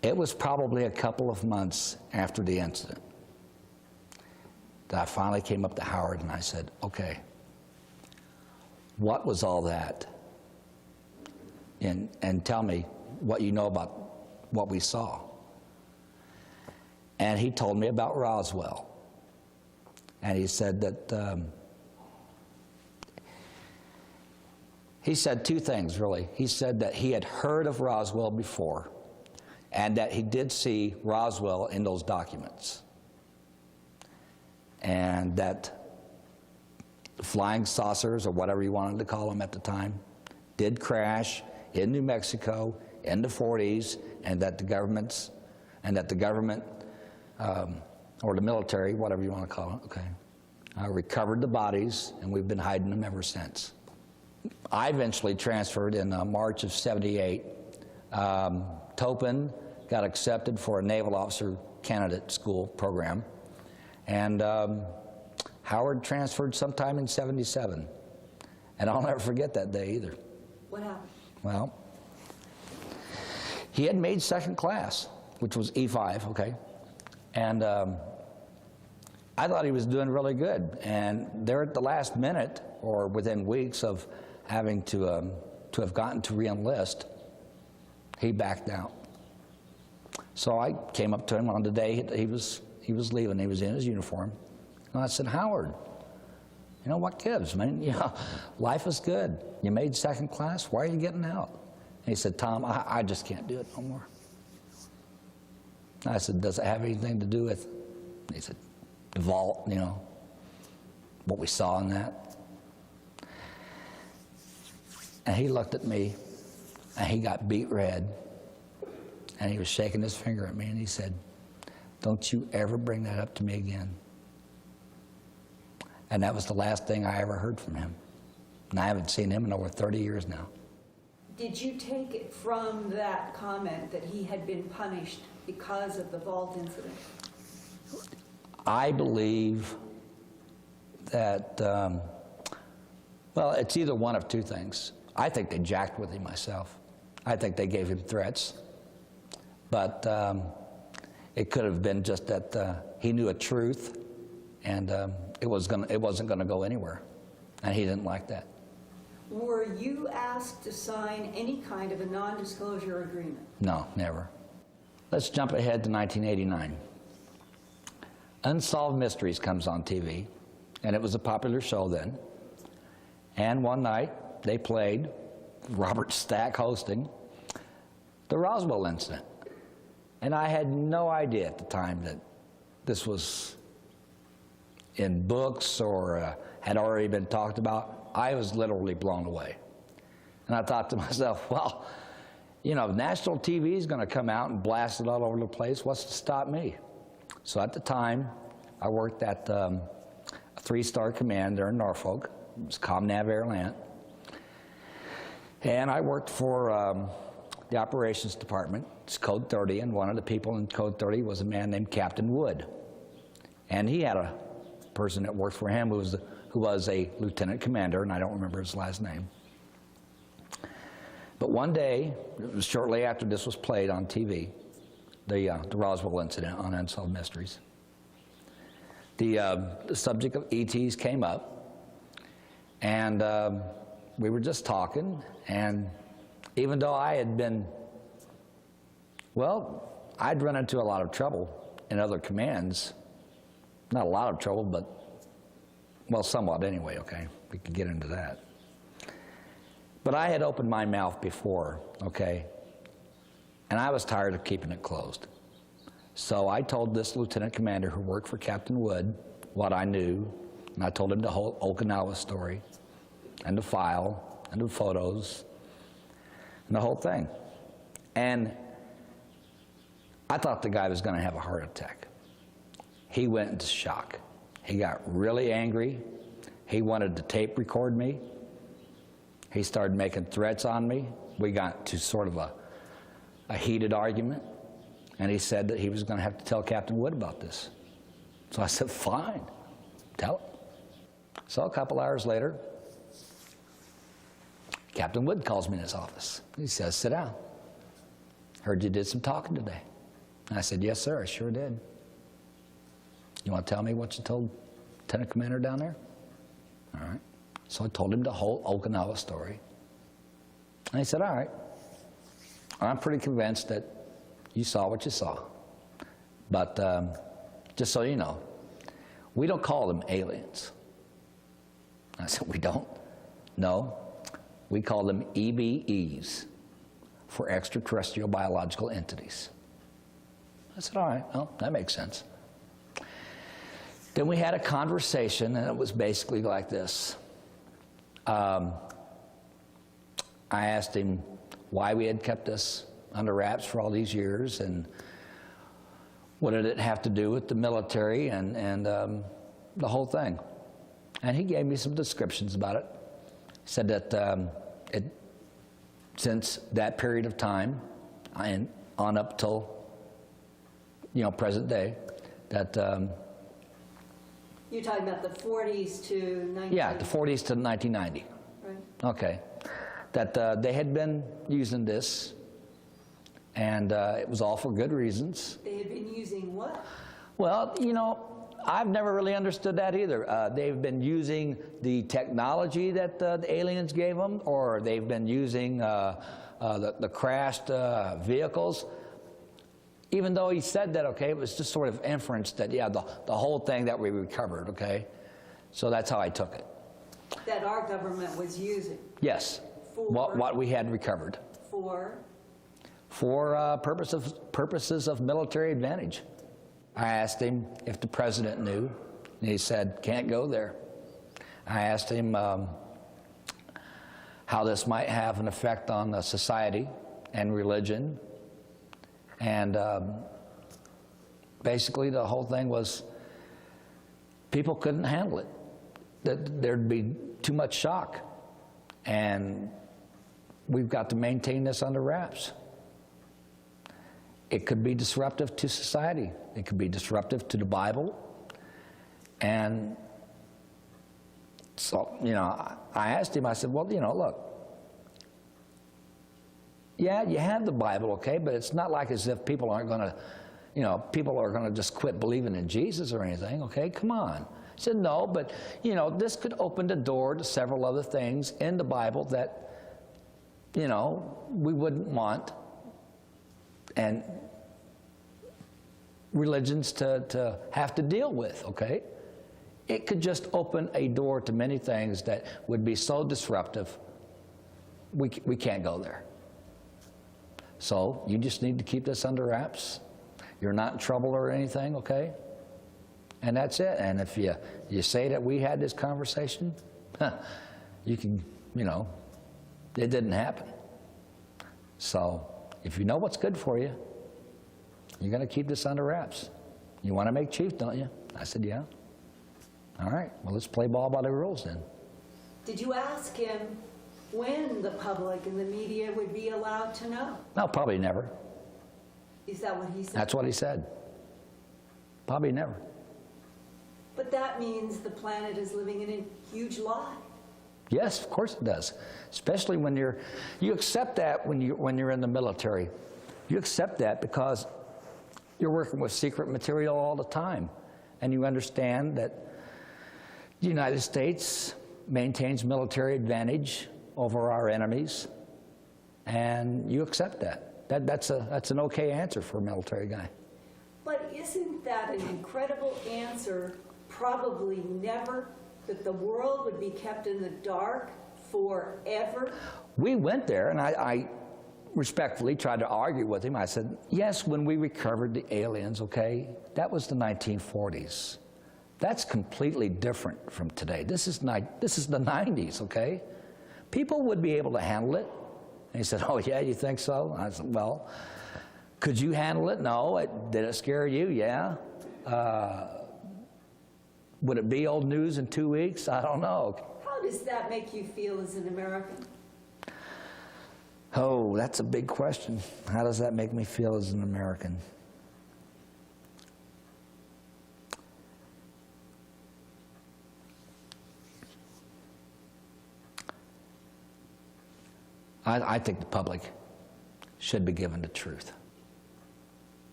It was probably a couple of months after the incident that I finally came up to Howard and I said, okay, what was all that? And tell me what you know about what we saw. And he told me about Roswell. And he said that, he said two things, really. He said that he had heard of Roswell before, and that he did see Roswell in those documents. And that flying saucers, or whatever you wanted to call them at the time, did crash in New Mexico in the 40s, and that the government, or the military, whatever you want to call it, okay, recovered the bodies, and we've been hiding them ever since. I eventually transferred in March of '78. Topin got accepted for a naval officer candidate school program, and Howard transferred sometime in '77. And I'll never forget that day either. What happened? Well, he had made second class, which was E5, okay? And I thought he was doing really good. And there at the last minute, or within weeks of having to have gotten to re-enlist, he backed out. So I came up to him on the day he was leaving. He was in his uniform. And I said, Howard, you know, what gives, man? You know, life is good. You made second class. Why are you getting out? And he said, Tom, I just can't do it no more. I said, does it have anything to do with, he said, the vault, you know, what we saw in that? And he looked at me, and he got beet red, and he was shaking his finger at me, and he said, don't you ever bring that up to me again. And that was the last thing I ever heard from him. And I haven't seen him in over 30 years now. Did you take it from that comment that he had been punished because of the vault incident? I believe that, well, it's either one of two things. I think they jacked with him myself. I think they gave him threats. But it could have been just that he knew a truth, and it wasn't going to go anywhere. And he didn't like that. Were you asked to sign any kind of a non-disclosure agreement? No, never. Let's jump ahead to 1989. Unsolved Mysteries comes on TV, and it was a popular show then. And one night, they played, Robert Stack hosting, the Roswell incident. And I had no idea at the time that this was in books or had already been talked about. I was literally blown away. And I thought to myself, well, you know, national TV is going to come out and blast it all over the place. What's to stop me? So at the time, I worked at a 3-star command there in Norfolk. It was ComNav Airland. And I worked for the operations department. It's Code 30, and one of the people in Code 30 was a man named Captain Wood. And he had a person that worked for him who was a lieutenant commander, and I don't remember his last name. But one day, it was shortly after this was played on TV, the Roswell incident on Unsolved Mysteries, the subject of ETs came up, and we were just talking, and even though I had been, well, I'd run into a lot of trouble in other commands. Not a lot of trouble, but, well, somewhat anyway, okay? We could get into that. But I had opened my mouth before, okay? And I was tired of keeping it closed. So I told this lieutenant commander who worked for Captain Wood what I knew, and I told him the whole Okinawa story, and the file, and the photos, and the whole thing. And I thought the guy was going to have a heart attack. He went into shock. He got really angry. He wanted to tape record me. He started making threats on me. We got to sort of a heated argument, and he said that he was going to have to tell Captain Wood about this. So I said, fine, tell him. So a couple hours later, Captain Wood calls me in his office. He says, sit down. Heard you did some talking today. And I said, yes, sir, I sure did. You want to tell me what you told Lieutenant Commander down there? All right. So I told him the whole Okinawa story. And he said, all right, I'm pretty convinced that you saw what you saw. But just so you know, we don't call them aliens. I said, we don't? No, we call them EBEs, for extraterrestrial biological entities. I said, all right, well, that makes sense. Then we had a conversation, and it was basically like this. I asked him why we had kept this under wraps for all these years, and what did it have to do with the military and the whole thing. And he gave me some descriptions about it. He said that since that period of time, and on up till, present day, that You're talking about the 40s to 1990? yeah, the 40s to 1990. Right. Okay. That they had been using this, and it was all for good reasons. They had been using what? Well, I've never really understood that either. They've been using the technology that the aliens gave them, or they've been using the crashed vehicles. Even though he said that, okay, it was just sort of inference that, yeah, the whole thing that we recovered, okay? So that's how I took it. That our government was using? Yes, what we had recovered. For? For purposes of military advantage. I asked him if the president knew, and he said, can't go there. I asked him how this might have an effect on society and religion. And basically the whole thing was people couldn't handle it. That there'd be too much shock. And we've got to maintain this under wraps. It could be disruptive to society. It could be disruptive to the Bible. And so, I asked him, I said, well, look, yeah, you have the Bible, okay, but it's not like as if people aren't going to, people are going to just quit believing in Jesus or anything, okay? Come on. I said, no, but, this could open the door to several other things in the Bible that, we wouldn't want, and religions to have to deal with, okay? It could just open a door to many things that would be so disruptive, we can't go there. So you just need to keep this under wraps. You're not in trouble or anything, okay? And that's it. And if you say that we had this conversation, you can, it didn't happen. So if you know what's good for you, you're going to keep this under wraps. You want to make chief, don't you? I said, yeah. All right, well, let's play ball by the rules then. Did you ask him when the public and the media would be allowed to know. No, probably never. Is that what he said? That's what he said. Probably never. But that means the planet is living in a huge lie. Yes, of course it does. Especially when you accept that when you're in the military. You accept that because you're working with secret material all the time. And you understand that the United States maintains military advantage over our enemies. And you accept that. That's an okay answer for a military guy. But isn't that an incredible answer? Probably never, that the world would be kept in the dark forever? We went there, and I respectfully tried to argue with him. I said, yes, when we recovered the aliens, okay, that was the 1940s. That's completely different from today. This is the 90s, okay? People would be able to handle it. And he said, oh, yeah, you think so? I said, well, could you handle it? No. Did it scare you? Yeah. Would it be old news in 2 weeks? I don't know. How does that make you feel as an American? Oh, that's a big question. How does that make me feel as an American? I think the public should be given the truth.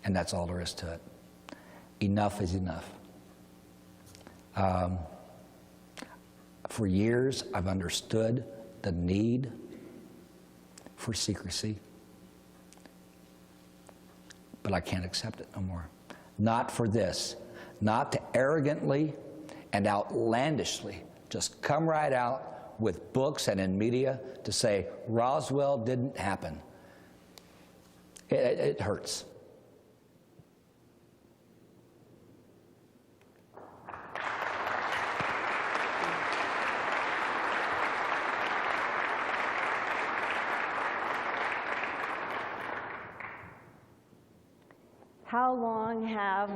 And that's all there is to it. Enough is enough. For years, I've understood the need for secrecy, but I can't accept it no more. Not for this. Not to arrogantly and outlandishly just come right out with books and in media to say Roswell didn't happen. It hurts. How long have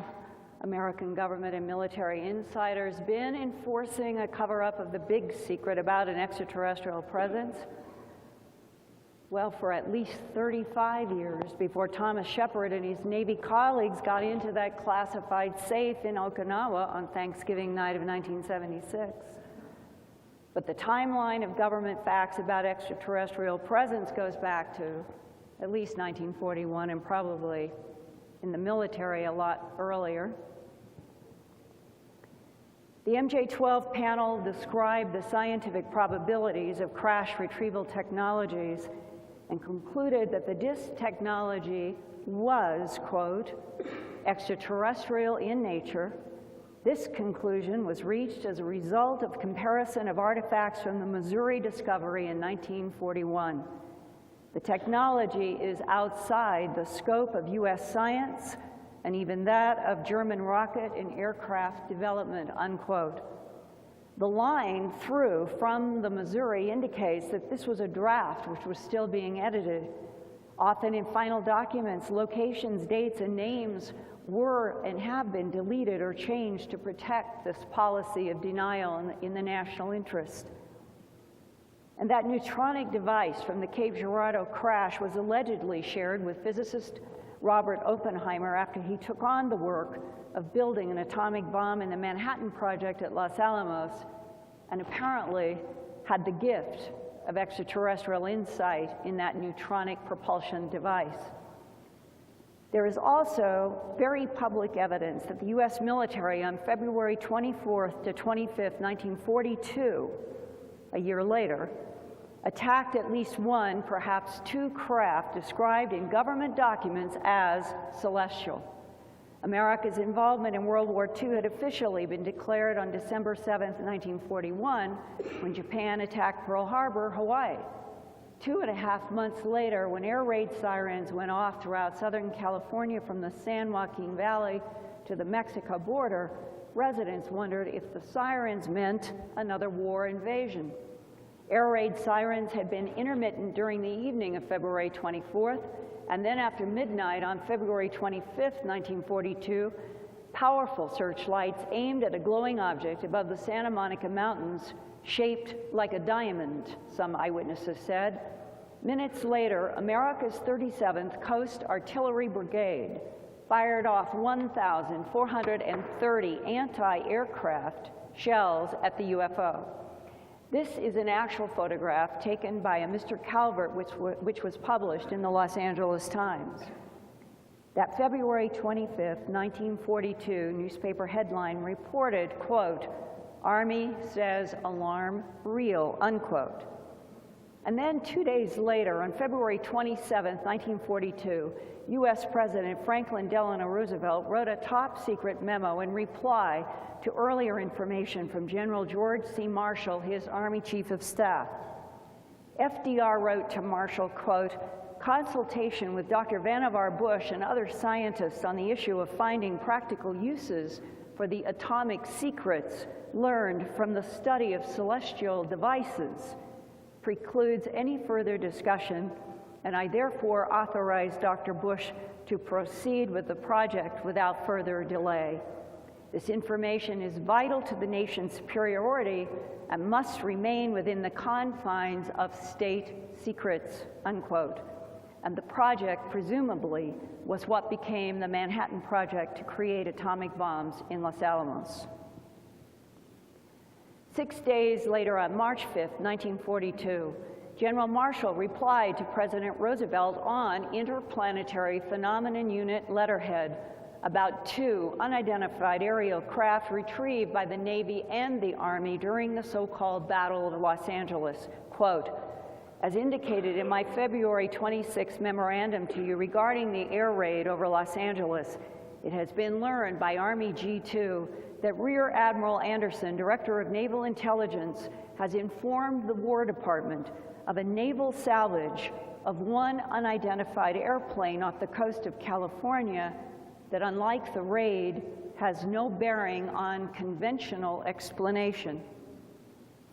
American government and military insiders been enforcing a cover-up of the big secret about an extraterrestrial presence? Well, for at least 35 years before Thomas Shepard and his Navy colleagues got into that classified safe in Okinawa on Thanksgiving night of 1976. But the timeline of government facts about extraterrestrial presence goes back to at least 1941 and probably in the military a lot earlier. The MJ-12 panel described the scientific probabilities of crash retrieval technologies and concluded that the disc technology was, quote, extraterrestrial in nature. This conclusion was reached as a result of comparison of artifacts from the Missouri discovery in 1941. The technology is outside the scope of U.S. science and even that of German rocket and aircraft development, unquote. The line through from the Missouri indicates that this was a draft which was still being edited. Often in final documents, locations, dates, and names were and have been deleted or changed to protect this policy of denial in the national interest. And that neutronic device from the Cape Girardeau crash was allegedly shared with physicist Robert Oppenheimer after he took on the work of building an atomic bomb in the Manhattan Project at Los Alamos, and apparently had the gift of extraterrestrial insight in that neutronic propulsion device. There is also very public evidence that the U.S. military on February 24th to 25th, 1942, a year later, attacked at least one, perhaps two craft described in government documents as celestial. America's involvement in World War II had officially been declared on December 7th, 1941, when Japan attacked Pearl Harbor, Hawaii. 2.5 months later, when air raid sirens went off throughout Southern California from the San Joaquin Valley to the Mexico border, residents wondered if the sirens meant another war invasion. Air raid sirens had been intermittent during the evening of February 24th, and then after midnight on February 25th, 1942, Powerful searchlights aimed at a glowing object above the Santa Monica Mountains, shaped like a diamond, some eyewitnesses said. Minutes later, America's 37th Coast Artillery Brigade fired off 1,430 anti-aircraft shells at the UFO. This is an actual photograph taken by a Mr. Calvert, which was published in the Los Angeles Times. That February 25th, 1942 newspaper headline reported, quote, "Army says alarm real," unquote. And then 2 days later, on February 27th, 1942, U.S. President Franklin Delano Roosevelt wrote a top-secret memo in reply to earlier information from General George C. Marshall, his Army Chief of Staff. FDR wrote to Marshall, quote, "Consultation with Dr. Vannevar Bush and other scientists on the issue of finding practical uses for the atomic secrets learned from the study of celestial devices precludes any further discussion, and I therefore authorize Dr. Bush to proceed with the project without further delay. This information is vital to the nation's superiority and must remain within the confines of state secrets," unquote. And the project, presumably, was what became the Manhattan Project to create atomic bombs in Los Alamos. 6 days later, on March 5th, 1942, General Marshall replied to President Roosevelt on Interplanetary Phenomenon Unit letterhead about 2 unidentified aerial craft retrieved by the Navy and the Army during the so-called Battle of Los Angeles. Quote, "As indicated in my February 26 memorandum to you regarding the air raid over Los Angeles, it has been learned by Army G2 that Rear Admiral Anderson, Director of Naval Intelligence, has informed the War Department of a naval salvage of 1 unidentified airplane off the coast of California that, unlike the raid, has no bearing on conventional explanation.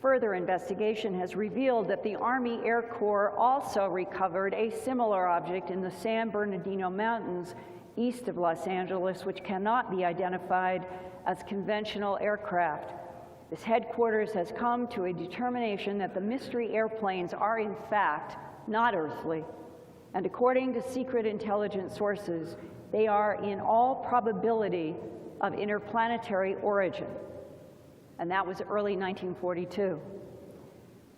Further investigation has revealed that the Army Air Corps also recovered a similar object in the San Bernardino Mountains east of Los Angeles, which cannot be identified as conventional aircraft. This headquarters has come to a determination that the mystery airplanes are in fact not earthly, and according to secret intelligence sources, they are in all probability of interplanetary origin." And that was early 1942.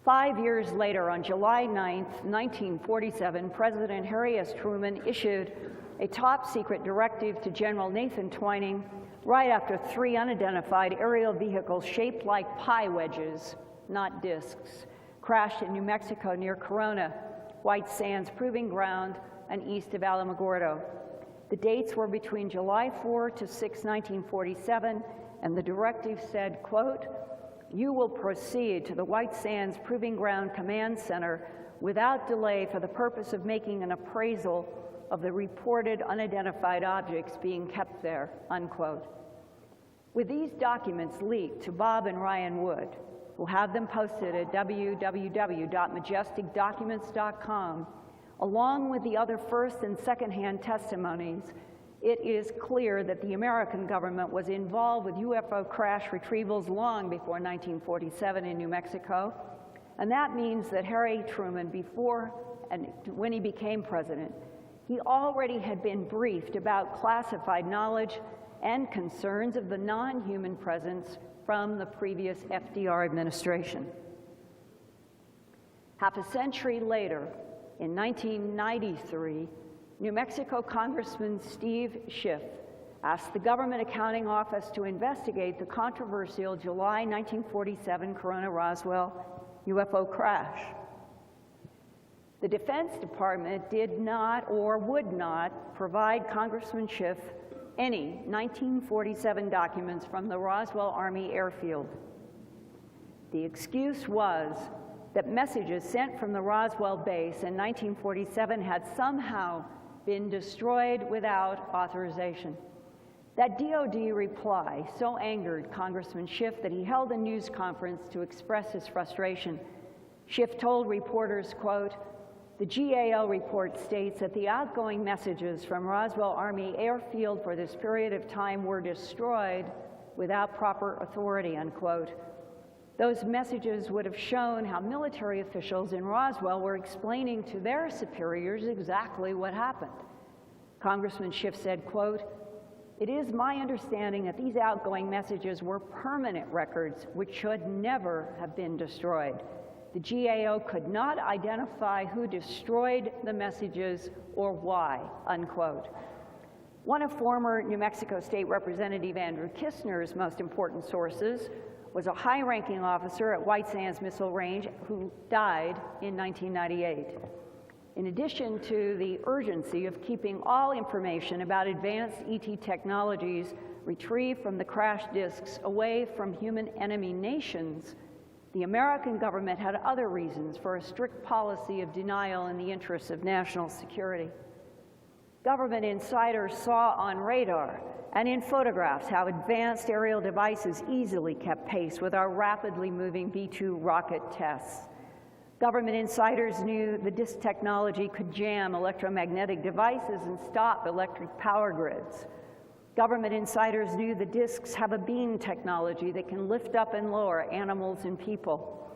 5 years later, on July 9th, 1947, President Harry S. Truman issued a top-secret directive to General Nathan Twining right after 3 unidentified aerial vehicles shaped like pie wedges, not discs, crashed in New Mexico near Corona, White Sands Proving Ground, and east of Alamogordo. The dates were between July 4 to 6, 1947, and the directive said, quote, "You will proceed to the White Sands Proving Ground Command Center without delay for the purpose of making an appraisal of the reported unidentified objects being kept there," unquote. With these documents leaked to Bob and Ryan Wood, who have them posted at www.majesticdocuments.com, along with the other first and second-hand testimonies, it is clear that the American government was involved with UFO crash retrievals long before 1947 in New Mexico, and that means that Harry Truman, before and when he became president, he already had been briefed about classified knowledge and concerns of the non-human presence from the previous FDR administration. Half a century later, in 1993, New Mexico Congressman Steve Schiff asked the Government Accounting Office to investigate the controversial July 1947 Corona-Roswell UFO crash. The Defense Department did not or would not provide Congressman Schiff any 1947 documents from the Roswell Army Airfield. The excuse was that messages sent from the Roswell base in 1947 had somehow been destroyed without authorization. That DOD reply so angered Congressman Schiff that he held a news conference to express his frustration. Schiff told reporters, quote, The GAO report states that the outgoing messages from Roswell Army Airfield for this period of time were destroyed without proper authority, unquote. Those messages would have shown how military officials in Roswell were explaining to their superiors exactly what happened. Congressman Schiff said, quote, "It is my understanding that these outgoing messages were permanent records which should never have been destroyed. The GAO could not identify who destroyed the messages or why," unquote. One of former New Mexico State Representative Andrew Kistner's most important sources was a high-ranking officer at White Sands Missile Range who died in 1998. In addition to the urgency of keeping all information about advanced ET technologies retrieved from the crash disks away from human enemy nations, the American government had other reasons for a strict policy of denial in the interests of national security. Government insiders saw on radar and in photographs how advanced aerial devices easily kept pace with our rapidly moving B-2 rocket tests. Government insiders knew the disc technology could jam electromagnetic devices and stop electric power grids. Government insiders knew the discs have a beam technology that can lift up and lower animals and people.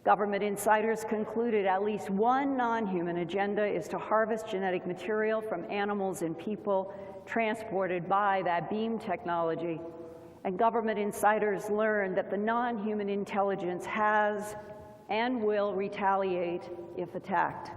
Government insiders concluded at least one non-human agenda is to harvest genetic material from animals and people transported by that beam technology. And government insiders learned that the non-human intelligence has and will retaliate if attacked.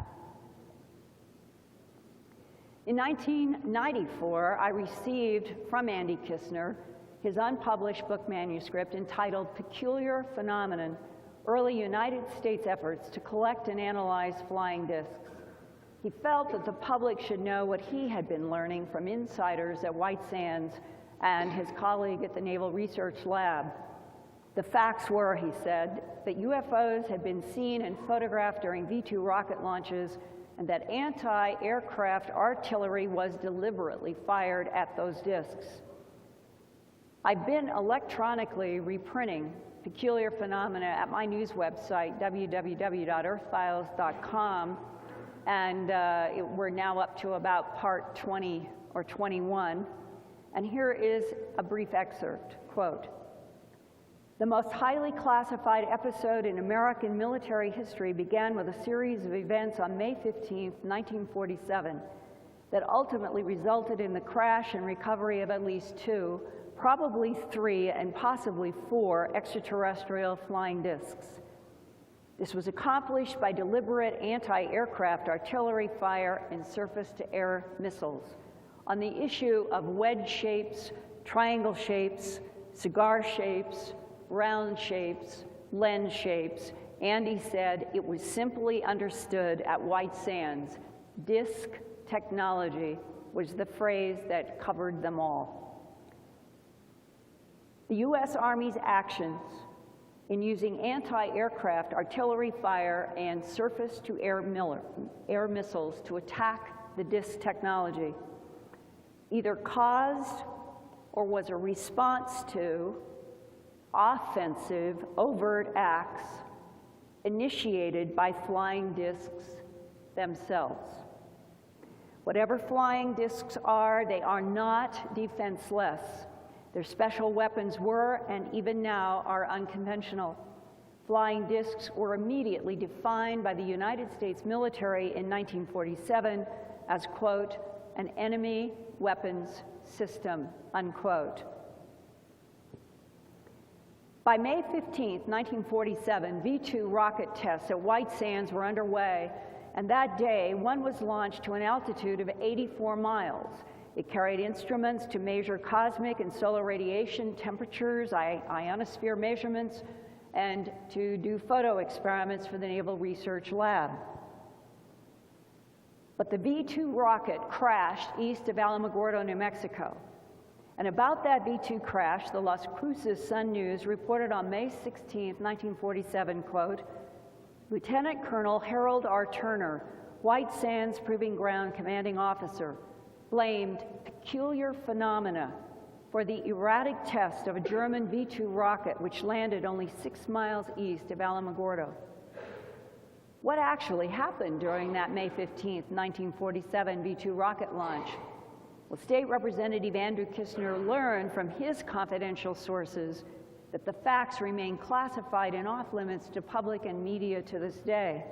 In 1994, I received from Andy Kistner his unpublished book manuscript entitled Peculiar Phenomenon: Early United States Efforts to Collect and Analyze Flying Discs. He felt that the public should know what he had been learning from insiders at White Sands and his colleague at the Naval Research Lab. The facts were, he said, that UFOs had been seen and photographed during V-2 rocket launches, and that anti-aircraft artillery was deliberately fired at those discs. I've been electronically reprinting Peculiar Phenomena at my news website, www.earthfiles.com, and we're now up to about part 20 or 21. And here is a brief excerpt, quote, "The most highly classified episode in American military history began with a series of events on May 15, 1947, that ultimately resulted in the crash and recovery of at least 2, probably 3, and possibly 4 extraterrestrial flying discs. This was accomplished by deliberate anti-aircraft artillery fire and surface-to-air missiles. On the issue of wedge shapes, triangle shapes, cigar shapes, round shapes, lens shapes, Andy said it was simply understood at White Sands. Disc technology was the phrase that covered them all. The U.S. Army's actions in using anti-aircraft artillery fire and surface-to-air missiles to attack the disc technology either caused or was a response to offensive, overt acts initiated by flying discs themselves. Whatever flying discs are, they are not defenseless. Their special weapons were, and even now, are unconventional. Flying discs were immediately defined by the United States military in 1947 as, quote, an enemy weapons system, unquote. By May 15, 1947, V-2 rocket tests at White Sands were underway, and that day, one was launched to an altitude of 84 miles. It carried instruments to measure cosmic and solar radiation temperatures, ionosphere measurements, and to do photo experiments for the Naval Research Lab. But the V-2 rocket crashed east of Alamogordo, New Mexico. And about that V-2 crash, the Las Cruces Sun News reported on May 16, 1947, quote, Lieutenant Colonel Harold R. Turner, White Sands Proving Ground commanding officer, blamed peculiar phenomena for the erratic test of a German V-2 rocket which landed only 6 miles east of Alamogordo. What actually happened during that May 15, 1947 V-2 rocket launch? Well, State Representative Andrew Kistner learned from his confidential sources that the facts remain classified and off-limits to public and media to this day.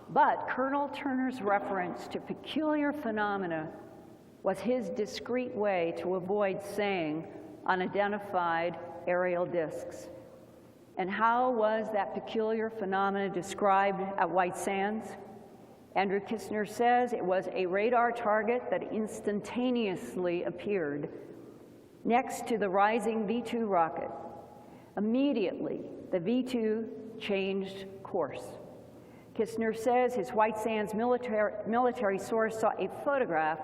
But Colonel Turner's reference to peculiar phenomena was his discreet way to avoid saying unidentified aerial discs. And how was that peculiar phenomena described at White Sands? Andrew Kistner says it was a radar target that instantaneously appeared next to the rising V-2 rocket. Immediately, the V-2 changed course. Kistner says his White Sands military source saw a photograph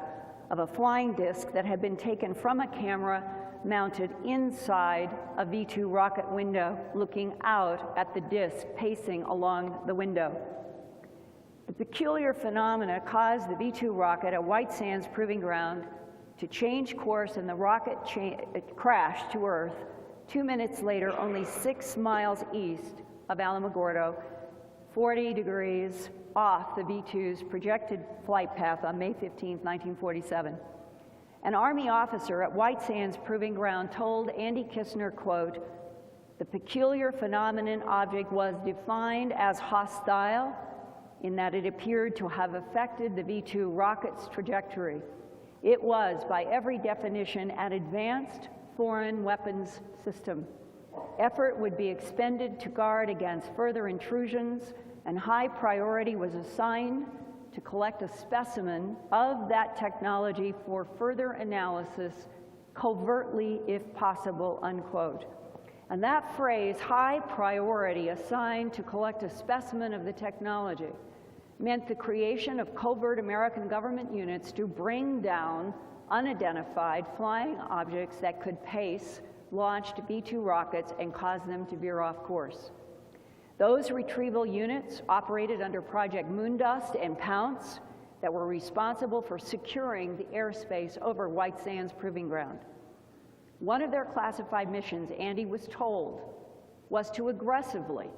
of a flying disc that had been taken from a camera mounted inside a V-2 rocket window, looking out at the disc pacing along the window. The peculiar phenomena caused the V-2 rocket at White Sands Proving Ground to change course, and the rocket crashed to Earth 2 minutes later, only 6 miles east of Alamogordo, 40 degrees off the V-2's projected flight path on May 15, 1947. An Army officer at White Sands Proving Ground told Andy Kistner, quote, "The peculiar phenomenon object was defined as hostile in that it appeared to have affected the V-2 rocket's trajectory. It was, by every definition, an advanced foreign weapons system. Effort would be expended to guard against further intrusions, and high priority was assigned to collect a specimen of that technology for further analysis, covertly if possible," unquote. And that phrase, high priority assigned to collect a specimen of the technology, meant the creation of covert American government units to bring down unidentified flying objects that could pace launched V-2 rockets and cause them to veer off course. Those retrieval units operated under Project Moondust and Pounce that were responsible for securing the airspace over White Sands Proving Ground. One of their classified missions, Andy was told, was to aggressively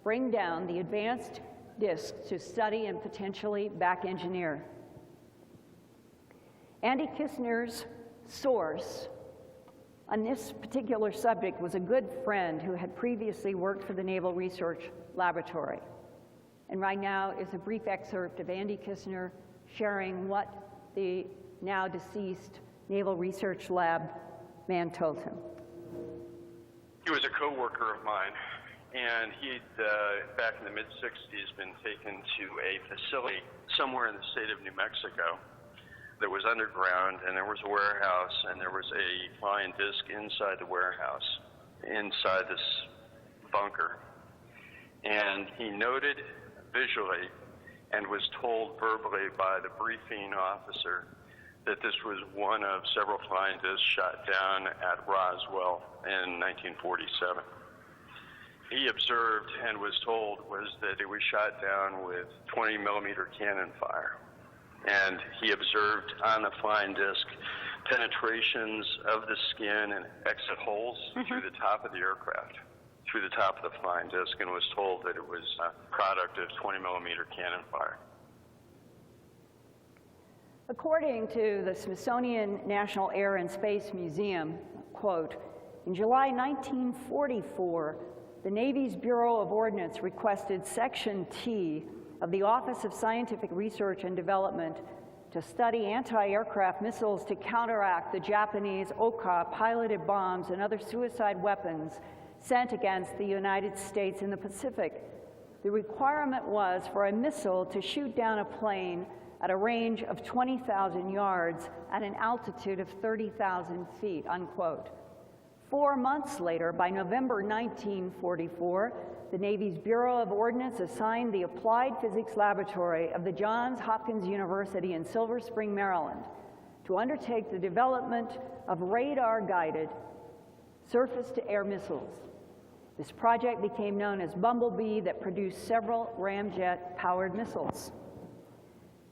bring down the advanced discs to study and potentially back engineer. Andy Kistner's source on this particular subject was a good friend who had previously worked for the Naval Research Laboratory. And right now is a brief excerpt of Andy Kistner sharing what the now deceased Naval Research Lab man told him. He was a co-worker of mine, and he'd, back in the mid-60s, been taken to a facility somewhere in the state of New Mexico that was underground, and there was a warehouse, and there was a flying disc inside the warehouse, inside this bunker. And he noted visually and was told verbally by the briefing officer that this was one of several flying discs shot down at Roswell in 1947. He observed and was told was that it was shot down with 20 millimeter cannon fire. And he observed on the flying disc penetrations of the skin and exit holes through the top of the aircraft, through the top of the flying disc, and was told that it was a product of 20 millimeter cannon fire. According to the Smithsonian National Air and Space Museum, quote, in July 1944, the Navy's Bureau of Ordnance requested Section T of the Office of Scientific Research and Development to study anti-aircraft missiles to counteract the Japanese Oka piloted bombs and other suicide weapons sent against the United States in the Pacific. The requirement was for a missile to shoot down a plane at a range of 20,000 yards at an altitude of 30,000 feet, unquote. 4 months later, by November 1944, the Navy's Bureau of Ordnance assigned the Applied Physics Laboratory of the Johns Hopkins University in Silver Spring, Maryland, to undertake the development of radar-guided surface-to-air missiles. This project became known as Bumblebee, that produced several ramjet-powered missiles.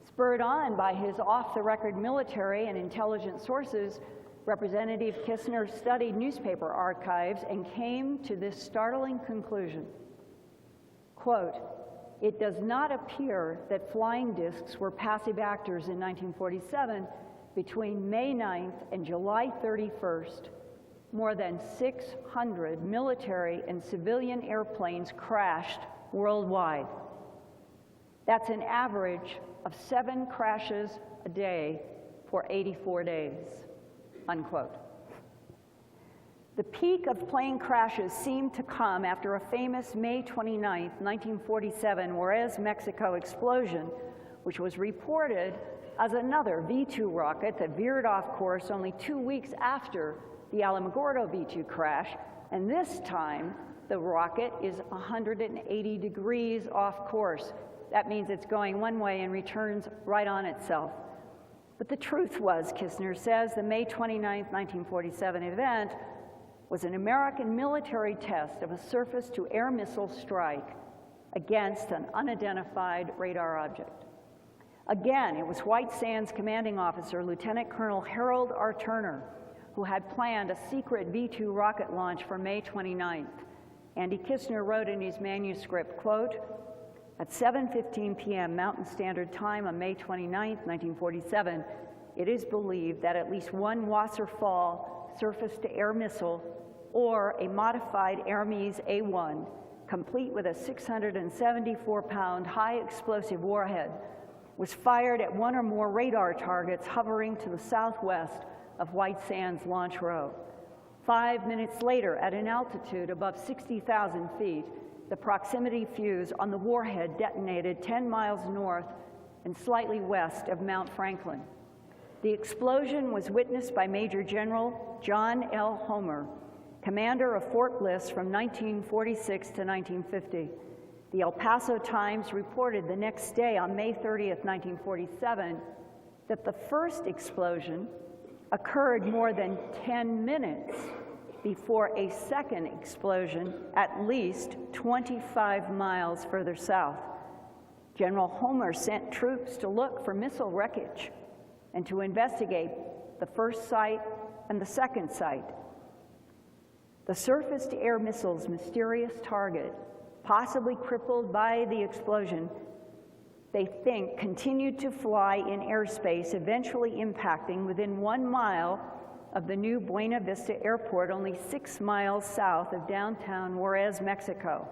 Spurred on by his off-the-record military and intelligence sources, Representative Kistner studied newspaper archives and came to this startling conclusion. Quote, it does not appear that flying discs were passive actors in 1947. Between May 9th and July 31st, more than 600 military and civilian airplanes crashed worldwide. That's an average of 7 crashes a day for 84 days, unquote. The peak of plane crashes seemed to come after a famous May 29, 1947 Juarez, Mexico explosion, which was reported as another V-2 rocket that veered off course only 2 weeks after the Alamogordo V-2 crash, and this time the rocket is 180 degrees off course. That means it's going one way and returns right on itself. But the truth was, Kistner says, the May 29, 1947 event was an American military test of a surface-to-air missile strike against an unidentified radar object. Again, it was White Sands commanding officer, Lieutenant Colonel Harold R. Turner, who had planned a secret V-2 rocket launch for May 29th. Andy Kistner wrote in his manuscript, quote, "At 7:15 p.m. Mountain Standard Time on May 29, 1947, it is believed that at least one Wasserfall surface-to-air missile or a modified Hermes A-1, complete with a 674-pound high-explosive warhead, was fired at one or more radar targets hovering to the southwest of White Sands Launch Row. 5 minutes later, at an altitude above 60,000 feet, the proximity fuse on the warhead detonated 10 miles north and slightly west of Mount Franklin. The explosion was witnessed by Major General John L. Homer, commander of Fort Bliss from 1946 to 1950. The El Paso Times reported the next day, on May 30th, 1947, that the first explosion occurred more than 10 minutes before a second explosion at least 25 miles further south. General Homer sent troops to look for missile wreckage and to investigate the first site and the second site. The surface-to-air missile's mysterious target, possibly crippled by the explosion, they think continued to fly in airspace, eventually impacting within 1 mile of the new Buena Vista Airport, only 6 miles south of downtown Juarez, Mexico.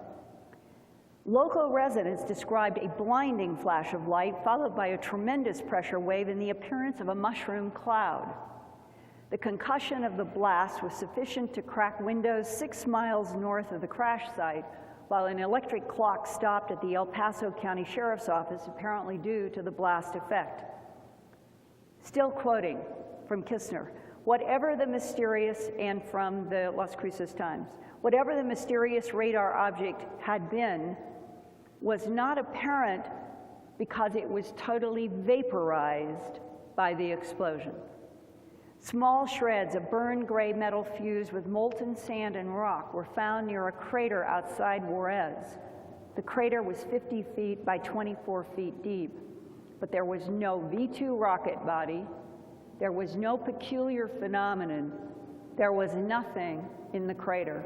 Local residents described a blinding flash of light followed by a tremendous pressure wave and the appearance of a mushroom cloud. The concussion of the blast was sufficient to crack windows 6 miles north of the crash site, while an electric clock stopped at the El Paso County Sheriff's Office, apparently due to the blast effect. Still quoting from Kistner, whatever the mysterious, and from the Las Cruces Times, whatever the mysterious radar object had been was not apparent because it was totally vaporized by the explosion. Small shreds of burned gray metal fused with molten sand and rock were found near a crater outside Juarez. The crater was 50 feet by 24 feet deep, but there was no V-2 rocket body, there was no peculiar phenomenon, there was nothing in the crater.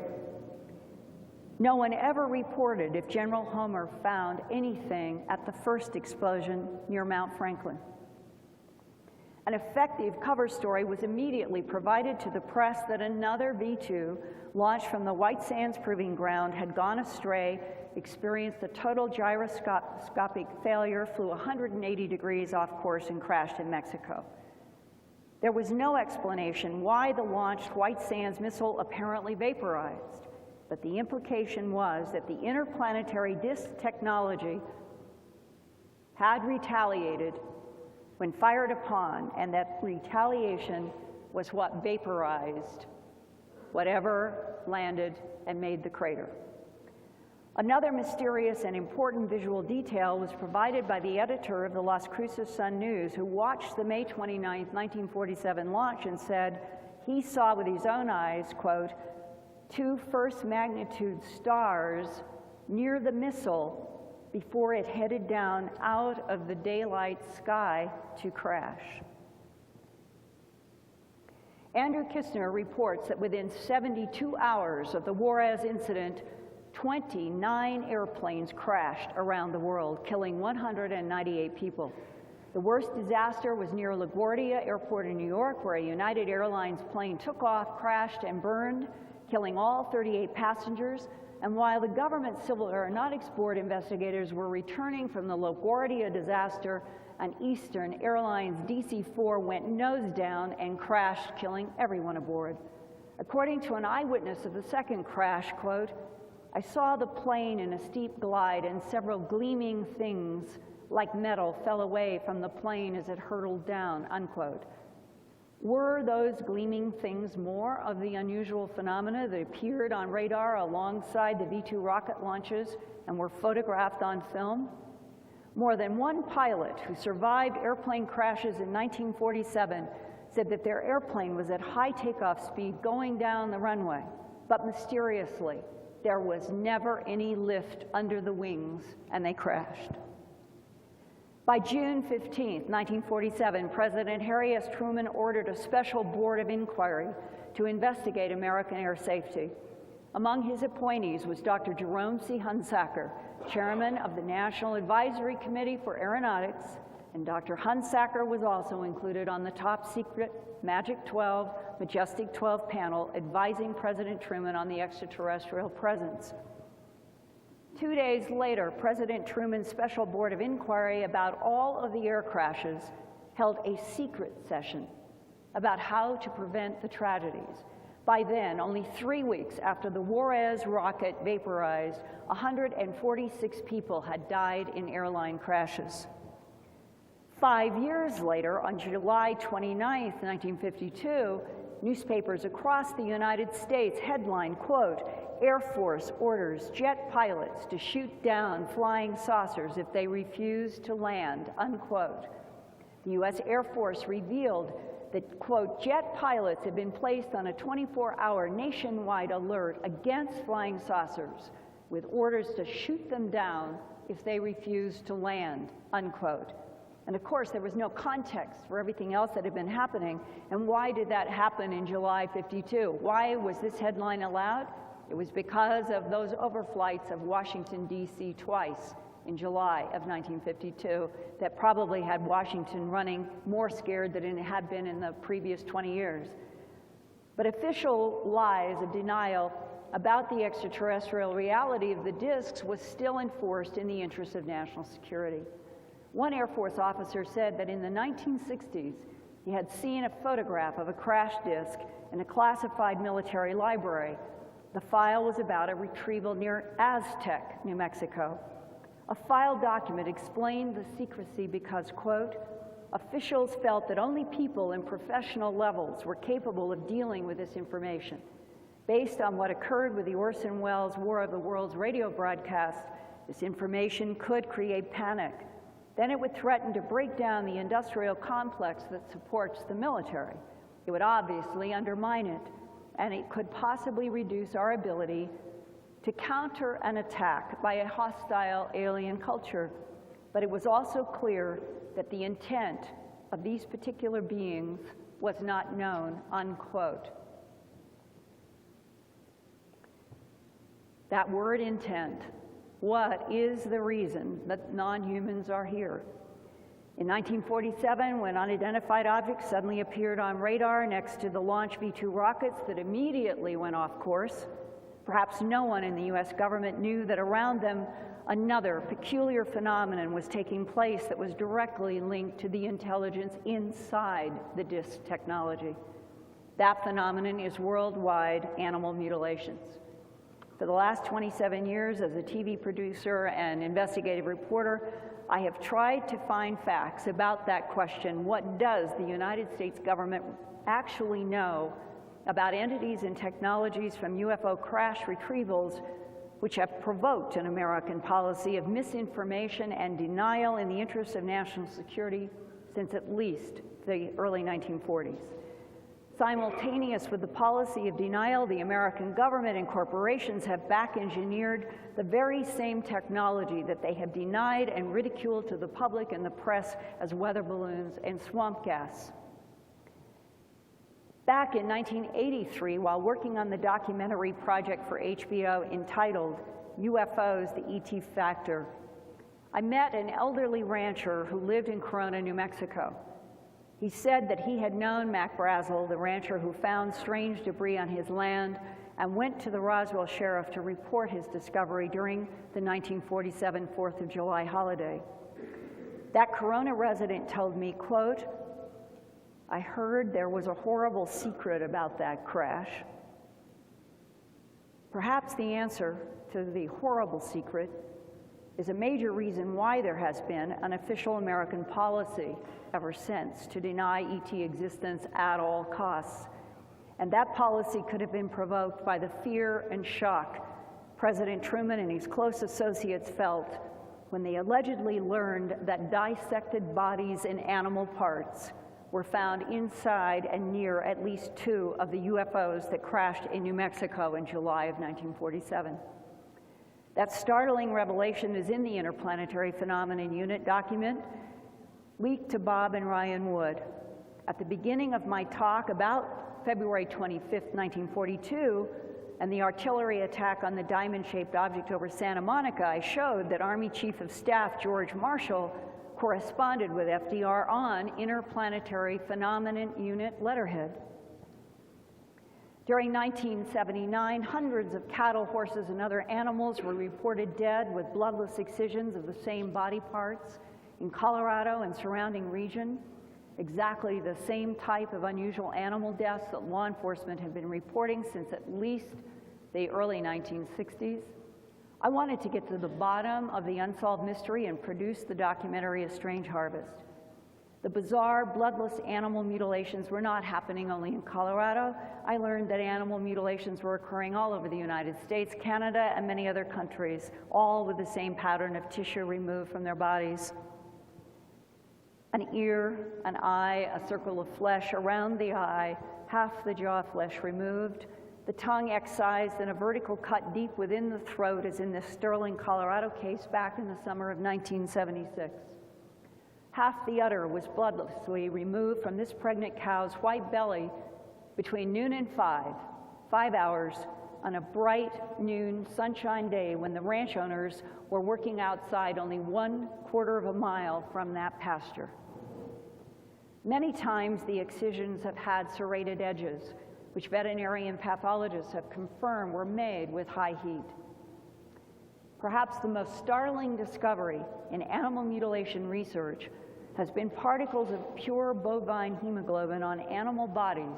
No one ever reported if General Homer found anything at the first explosion near Mount Franklin. An effective cover story was immediately provided to the press that another V-2 launched from the White Sands Proving Ground had gone astray, experienced a total gyroscopic failure, flew 180 degrees off course, and crashed in Mexico. There was no explanation why the launched White Sands missile apparently vaporized, but the implication was that the interplanetary disc technology had retaliated when fired upon, and that retaliation was what vaporized whatever landed and made the crater. Another mysterious and important visual detail was provided by the editor of the Las Cruces Sun-News, who watched the May 29, 1947 launch and said he saw with his own eyes, quote, 2 first-magnitude stars near the missile before it headed down out of the daylight sky to crash. Andrew Kistner reports that within 72 hours of the Juarez incident, 29 airplanes crashed around the world, killing 198 people. The worst disaster was near LaGuardia Airport in New York, where a United Airlines plane took off, crashed, and burned, killing all 38 passengers. And while the government Civil Aeronautics Board investigators were returning from the LaGuardia disaster, an Eastern Airlines DC-4 went nose down and crashed, killing everyone aboard. According to an eyewitness of the second crash, quote, "I saw the plane in a steep glide and several gleaming things like metal fell away from the plane as it hurtled down," unquote. Were those gleaming things more of the unusual phenomena that appeared on radar alongside the V-2 rocket launches and were photographed on film? More than one pilot who survived airplane crashes in 1947 said that their airplane was at high takeoff speed going down the runway, but mysteriously, there was never any lift under the wings, and they crashed. By June 15, 1947, President Harry S. Truman ordered a special board of inquiry to investigate American air safety. Among his appointees was Dr. Jerome C. Hunsaker, chairman of the National Advisory Committee for Aeronautics, and Dr. Hunsaker was also included on the top-secret Magic 12, Majestic 12 panel advising President Truman on the extraterrestrial presence. 2 days later, President Truman's Special Board of Inquiry about all of the air crashes held a secret session about how to prevent the tragedies. By then, only 3 weeks after the Juarez rocket vaporized, 146 people had died in airline crashes. 5 years later, on July 29, 1952, newspapers across the United States headlined, quote, "Air Force orders jet pilots to shoot down flying saucers if they refuse to land," unquote. The U.S. Air Force revealed that, quote, "jet pilots had been placed on a 24-hour nationwide alert against flying saucers with orders to shoot them down if they refused to land," unquote. And of course, there was no context for everything else that had been happening. And why did that happen in July 52? Why was this headline allowed? It was because of those overflights of Washington, D.C. twice in July of 1952 that probably had Washington running more scared than it had been in the previous 20 years. But official lies of denial about the extraterrestrial reality of the discs was still enforced in the interest of national security. One Air Force officer said that in the 1960s, he had seen a photograph of a crash disc in a classified military library. The file was about a retrieval near Aztec, New Mexico. A file document explained the secrecy because, quote, "Officials felt that only people in professional levels were capable of dealing with this information. Based on what occurred with the Orson Welles War of the Worlds radio broadcast, this information could create panic. Then it would threaten to break down the industrial complex that supports the military. It would obviously undermine it, and it could possibly reduce our ability to counter an attack by a hostile alien culture. But it was also clear that the intent of these particular beings was not known," unquote. That word, intent. What is the reason that non-humans are here? In 1947, when unidentified objects suddenly appeared on radar next to the launch V-2 rockets that immediately went off course, perhaps no one in the U.S. government knew that around them another peculiar phenomenon was taking place that was directly linked to the intelligence inside the disc technology. That phenomenon is worldwide animal mutilations. For the last 27 years as a TV producer and investigative reporter, I have tried to find facts about that question. What does the United States government actually know about entities and technologies from UFO crash retrievals which have provoked an American policy of misinformation and denial in the interests of national security since at least the early 1940s? Simultaneous with the policy of denial, the American government and corporations have back-engineered the very same technology that they have denied and ridiculed to the public and the press as weather balloons and swamp gas. Back in 1983, while working on the documentary project for HBO entitled UFOs, the ET factor. I met an elderly rancher who lived in Corona, New Mexico. He said that he had known Mac Brazel, the rancher who found strange debris on his land, and went to the Roswell sheriff to report his discovery during the 1947 4th of July holiday. That Corona resident told me, quote, "I heard there was a horrible secret about that crash." Perhaps the answer to the horrible secret is a major reason why there has been an official American policy ever since to deny ET existence at all costs. And that policy could have been provoked by the fear and shock President Truman and his close associates felt when they allegedly learned that dissected bodies and animal parts were found inside and near at least 2 of the UFOs that crashed in New Mexico in July of 1947. That startling revelation is in the Interplanetary Phenomenon Unit document leaked to Bob and Ryan Wood. At the beginning of my talk about February 25th, 1942, and the artillery attack on the diamond-shaped object over Santa Monica, I showed that Army Chief of Staff George Marshall corresponded with FDR on Interplanetary Phenomenon Unit letterhead. During 1979, hundreds of cattle, horses, and other animals were reported dead with bloodless excisions of the same body parts in Colorado and surrounding region, exactly the same type of unusual animal deaths that law enforcement had been reporting since at least the early 1960s. I wanted to get to the bottom of the unsolved mystery and produce the documentary A Strange Harvest. The bizarre, bloodless animal mutilations were not happening only in Colorado. I learned that animal mutilations were occurring all over the United States, Canada, and many other countries, all with the same pattern of tissue removed from their bodies. An ear, an eye, a circle of flesh around the eye, half the jaw flesh removed, the tongue excised, and a vertical cut deep within the throat, as in this Sterling, Colorado case back in the summer of 1976. Half the udder was bloodlessly removed from this pregnant cow's white belly between noon and 5 hours on a bright noon sunshine day when the ranch owners were working outside only 1/4 of a mile from that pasture. Many times the excisions have had serrated edges, which veterinarian pathologists have confirmed were made with high heat. Perhaps the most startling discovery in animal mutilation research has been particles of pure bovine hemoglobin on animal bodies,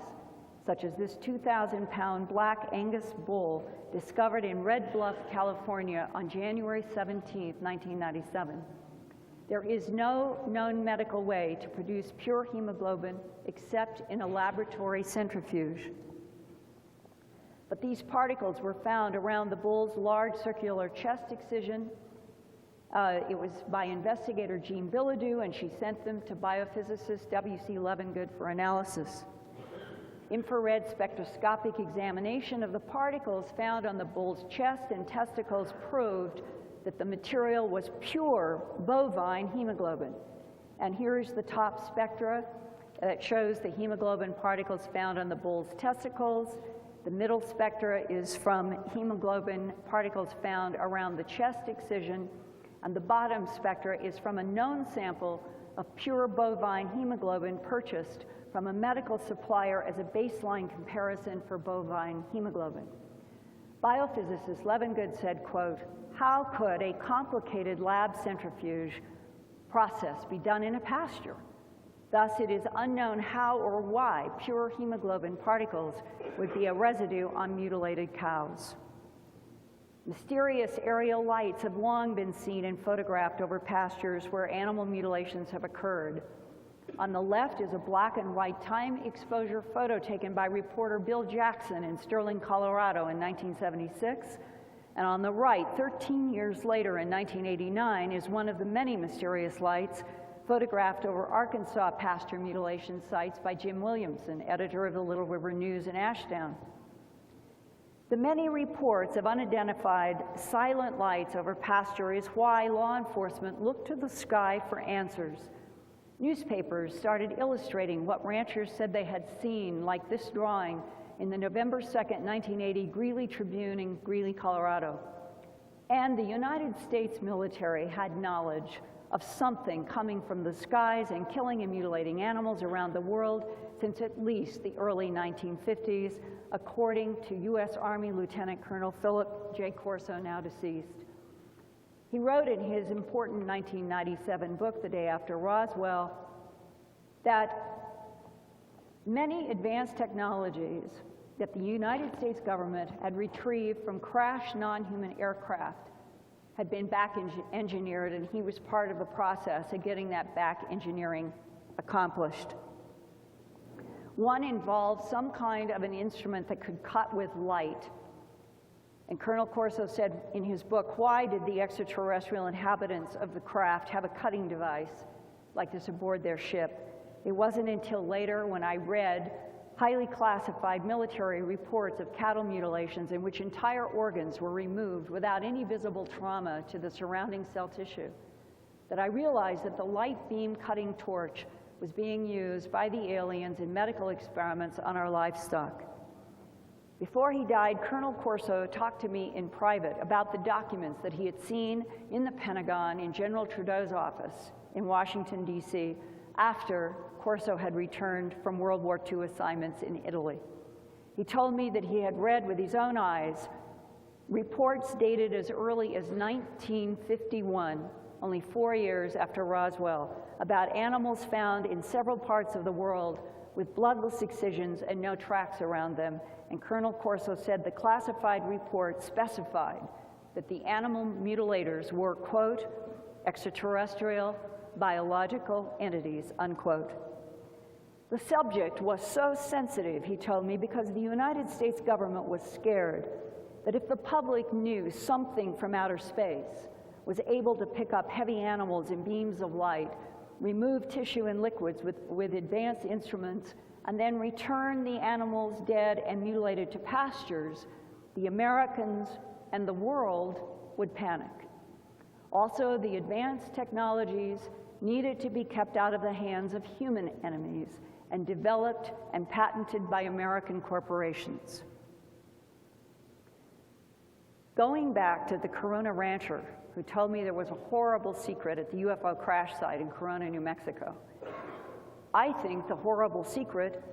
such as this 2,000-pound black Angus bull discovered in Red Bluff, California on January 17, 1997. There is no known medical way to produce pure hemoglobin except in a laboratory centrifuge. But these particles were found around the bull's large circular chest excision. It was by investigator Jean Bilodeau, and she sent them to biophysicist W.C. Levengood for analysis. Infrared spectroscopic examination of the particles found on the bull's chest and testicles proved that the material was pure bovine hemoglobin. And here's the top spectra that shows the hemoglobin particles found on the bull's testicles. The middle spectra is from hemoglobin particles found around the chest excision, and the bottom spectra is from a known sample of pure bovine hemoglobin purchased from a medical supplier as a baseline comparison for bovine hemoglobin. Biophysicist Levengood said, quote, "How could a complicated lab centrifuge process be done in a pasture? Thus, it is unknown how or why pure hemoglobin particles would be a residue on mutilated cows." Mysterious aerial lights have long been seen and photographed over pastures where animal mutilations have occurred. On the left is a black and white time exposure photo taken by reporter Bill Jackson in Sterling, Colorado in 1976. And on the right, 13 years later in 1989, is one of the many mysterious lights photographed over Arkansas pasture mutilation sites by Jim Williamson, editor of the Little River News in Ashdown. The many reports of unidentified silent lights over pasture is why law enforcement looked to the sky for answers. Newspapers started illustrating what ranchers said they had seen, like this drawing in the November 2nd, 1980 Greeley Tribune in Greeley, Colorado. And the United States military had knowledge of something coming from the skies and killing and mutilating animals around the world since at least the early 1950s, according to U.S. Army Lieutenant Colonel Philip J. Corso, now deceased. He wrote in his important 1997 book, The Day After Roswell, that many advanced technologies that the United States government had retrieved from crashed non-human aircraft had been back engineered, and he was part of the process of getting that back engineering accomplished. One involved some kind of an instrument that could cut with light. And Colonel Corso said in his book, why did the extraterrestrial inhabitants of the craft have a cutting device like this aboard their ship? It wasn't until later when I read highly classified military reports of cattle mutilations in which entire organs were removed without any visible trauma to the surrounding cell tissue that I realized that the light beam cutting torch was being used by the aliens in medical experiments on our livestock. Before he died, Colonel Corso talked to me in private about the documents that he had seen in the Pentagon in General Trudeau's office in Washington, D.C., after Corso had returned from World War II assignments in Italy. He told me that he had read with his own eyes reports dated as early as 1951, only 4 years after Roswell, about animals found in several parts of the world with bloodless excisions and no tracks around them. And Colonel Corso said the classified report specified that the animal mutilators were, quote, extraterrestrial biological entities, unquote. The subject was so sensitive, he told me, because the United States government was scared that if the public knew something from outer space was able to pick up heavy animals in beams of light, remove tissue and liquids with advanced instruments, and then return the animals dead and mutilated to pastures, the Americans and the world would panic. Also, the advanced technologies needed to be kept out of the hands of human enemies and developed and patented by American corporations. Going back to the Corona rancher who told me there was a horrible secret at the UFO crash site in Corona, New Mexico, I think the horrible secret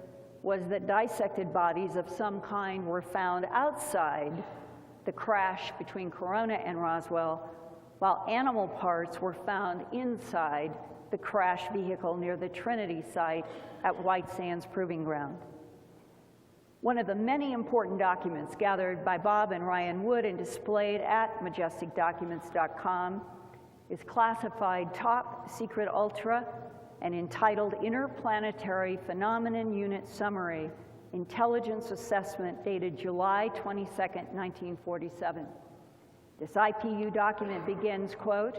was that dissected bodies of some kind were found outside the crash between Corona and Roswell, while animal parts were found inside the crash vehicle near the Trinity site at White Sands Proving Ground. One of the many important documents gathered by Bob and Ryan Wood and displayed at majesticdocuments.com is classified Top Secret Ultra and entitled Interplanetary Phenomenon Unit Summary, Intelligence Assessment, dated July 22, 1947. This IPU document begins, quote,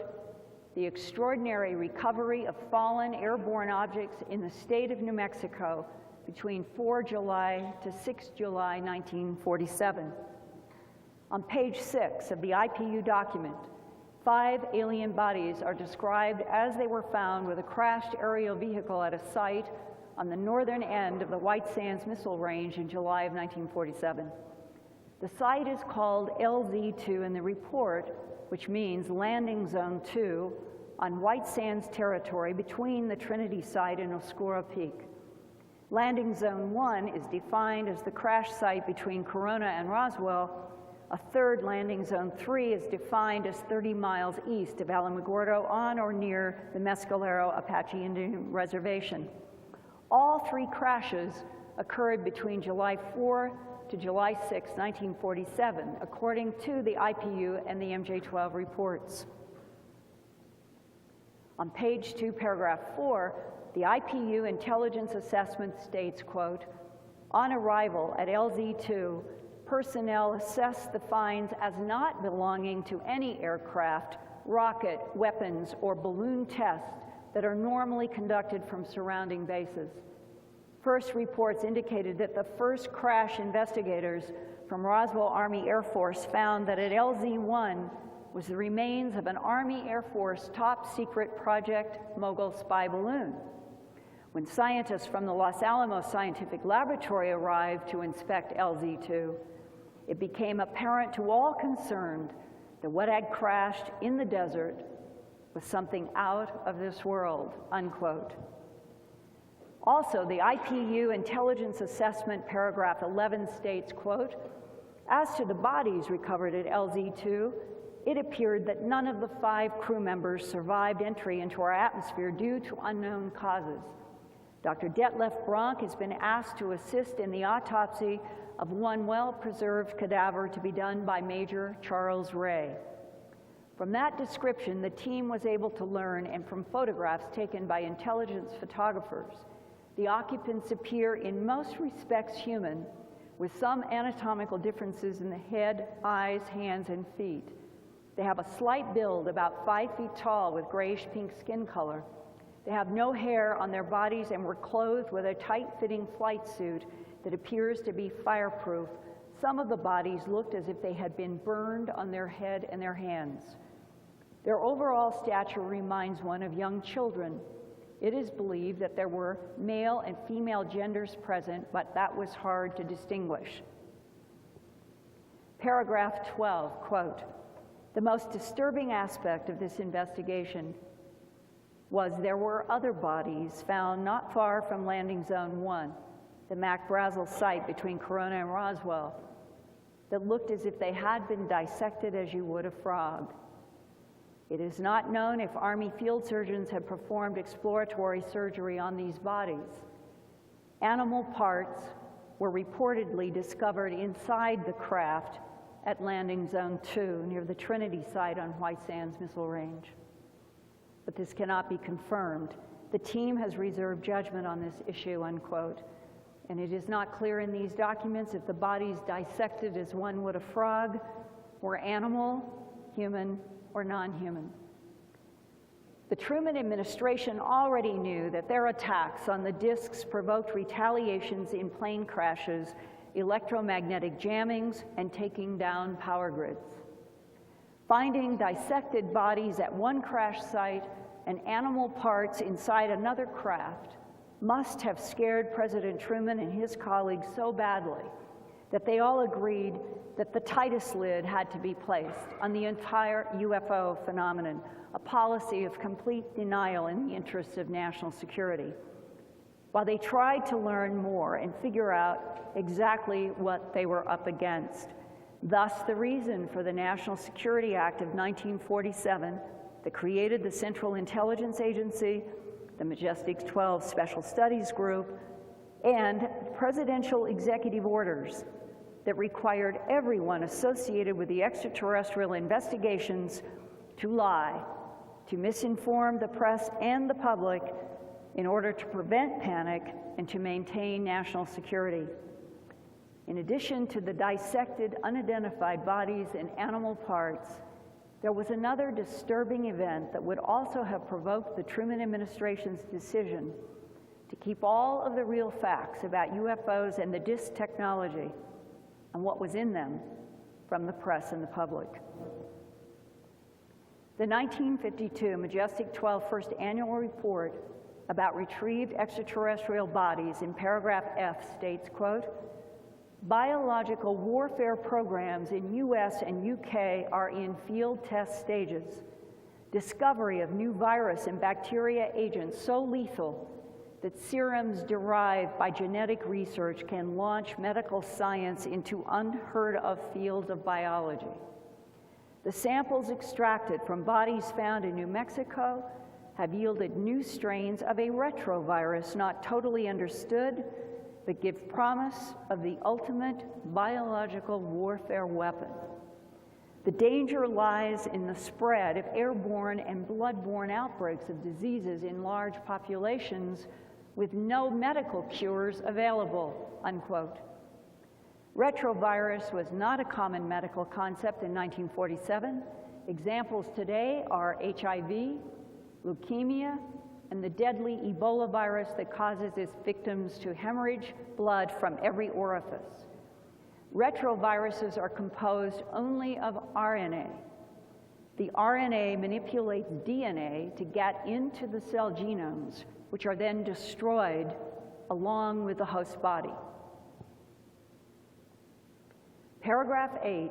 the extraordinary recovery of fallen airborne objects in the state of New Mexico between 4 July to 6 July 1947. On page 6 of the IPU document, 5 alien bodies are described as they were found with a crashed aerial vehicle at a site on the northern end of the White Sands Missile Range in July of 1947. The site is called LZ2 in the report, which means Landing Zone 2, on White Sands territory between the Trinity site and Oscuro Peak. Landing Zone 1 is defined as the crash site between Corona and Roswell. A third Landing Zone 3 is defined as 30 miles east of Alamogordo on or near the Mescalero Apache Indian Reservation. All 3 crashes occurred between July 4 to July 6, 1947, according to the IPU and the MJ-12 reports. On page 2, paragraph 4, the IPU intelligence assessment states, quote, on arrival at LZ2, personnel assessed the finds as not belonging to any aircraft, rocket, weapons, or balloon tests that are normally conducted from surrounding bases. First reports indicated that the first crash investigators from Roswell Army Air Force found that at LZ-1 was the remains of an Army Air Force top secret Project Mogul spy balloon. When scientists from the Los Alamos Scientific Laboratory arrived to inspect LZ-2, it became apparent to all concerned that what had crashed in the desert was something out of this world, unquote. Also, the IPU Intelligence Assessment paragraph 11 states, quote, as to the bodies recovered at LZ-2, it appeared that none of the 5 crew members survived entry into our atmosphere due to unknown causes. Dr. Detlef Bronk has been asked to assist in the autopsy of one well-preserved cadaver to be done by Major Charles Ray. From that description, the team was able to learn, and from photographs taken by intelligence photographers, the occupants appear in most respects human, with some anatomical differences in the head, eyes, hands, and feet. They have a slight build, about 5 feet tall, with grayish-pink skin color. They have no hair on their bodies and were clothed with a tight-fitting flight suit that appears to be fireproof. Some of the bodies looked as if they had been burned on their head and their hands. Their overall stature reminds one of young children. It is believed that there were male and female genders present, but that was hard to distinguish. Paragraph 12, quote, the most disturbing aspect of this investigation was there were other bodies found not far from Landing Zone 1, the Mac Brazel site between Corona and Roswell, that looked as if they had been dissected as you would a frog. It is not known if Army field surgeons have performed exploratory surgery on these bodies. Animal parts were reportedly discovered inside the craft at Landing Zone 2 near the Trinity site on White Sands Missile Range. But this cannot be confirmed. The team has reserved judgment on this issue, unquote. And it is not clear in these documents if the bodies dissected as one would a frog were animal, human, or non-human. The Truman administration already knew that their attacks on the discs provoked retaliations in plane crashes, electromagnetic jammings, and taking down power grids. Finding dissected bodies at one crash site and animal parts inside another craft must have scared President Truman and his colleagues so badly that they all agreed that the tightest lid had to be placed on the entire UFO phenomenon, a policy of complete denial in the interests of national security, while they tried to learn more and figure out exactly what they were up against. Thus, the reason for the National Security Act of 1947 that created the Central Intelligence Agency, the Majestic 12 Special Studies Group, and presidential executive orders that required everyone associated with the extraterrestrial investigations to lie, to misinform the press and the public in order to prevent panic and to maintain national security. In addition to the dissected, unidentified bodies and animal parts, there was another disturbing event that would also have provoked the Truman administration's decision to keep all of the real facts about UFOs and the disc technology and what was in them from the press and the public. The 1952 Majestic 12 First Annual Report about retrieved extraterrestrial bodies in paragraph F states, quote, biological warfare programs in US and UK are in field test stages. Discovery of new virus and bacteria agents so lethal that serums derived by genetic research can launch medical science into unheard of fields of biology. The samples extracted from bodies found in New Mexico have yielded new strains of a retrovirus not totally understood, but give promise of the ultimate biological warfare weapon. The danger lies in the spread of airborne and bloodborne outbreaks of diseases in large populations with no medical cures available, unquote. Retrovirus was not a common medical concept in 1947. Examples today are HIV, leukemia, and the deadly Ebola virus that causes its victims to hemorrhage blood from every orifice. Retroviruses are composed only of RNA. The RNA manipulates DNA to get into the cell genomes, which are then destroyed along with the host body. Paragraph 8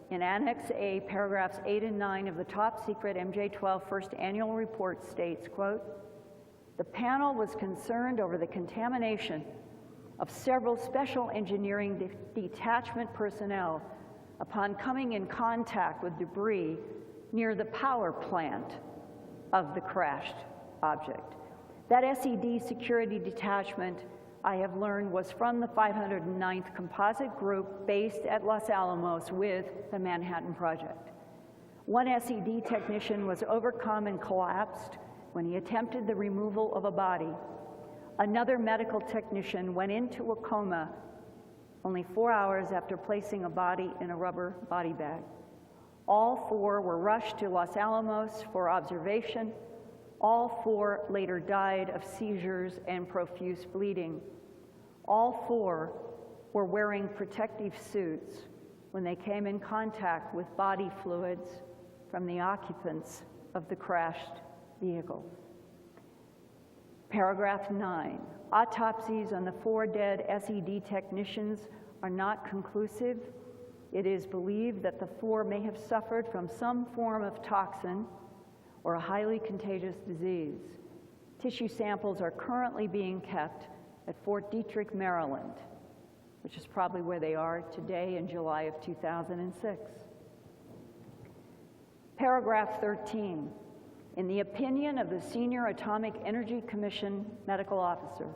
In Annex A, paragraphs 8 and 9 of the top secret MJ-12 first annual report states, quote, "The panel was concerned over the contamination of several special engineering detachment personnel upon coming in contact with debris near the power plant of the crashed object. That SED security detachment, I have learned, was from the 509th Composite Group based at Los Alamos with the Manhattan Project. One SED technician was overcome and collapsed when he attempted the removal of a body. Another medical technician went into a coma only 4 hours after placing a body in a rubber body bag. All 4 were rushed to Los Alamos for observation. All 4 later died of seizures and profuse bleeding. All 4 were wearing protective suits when they came in contact with body fluids from the occupants of the crashed vehicle." Paragraph 9, autopsies on the 4 dead SED technicians are not conclusive. It is believed that the 4 may have suffered from some form of toxin or a highly contagious disease. Tissue samples are currently being kept at Fort Detrick, Maryland, which is probably where they are today in July of 2006. Paragraph 13, in the opinion of the Senior Atomic Energy Commission medical officer,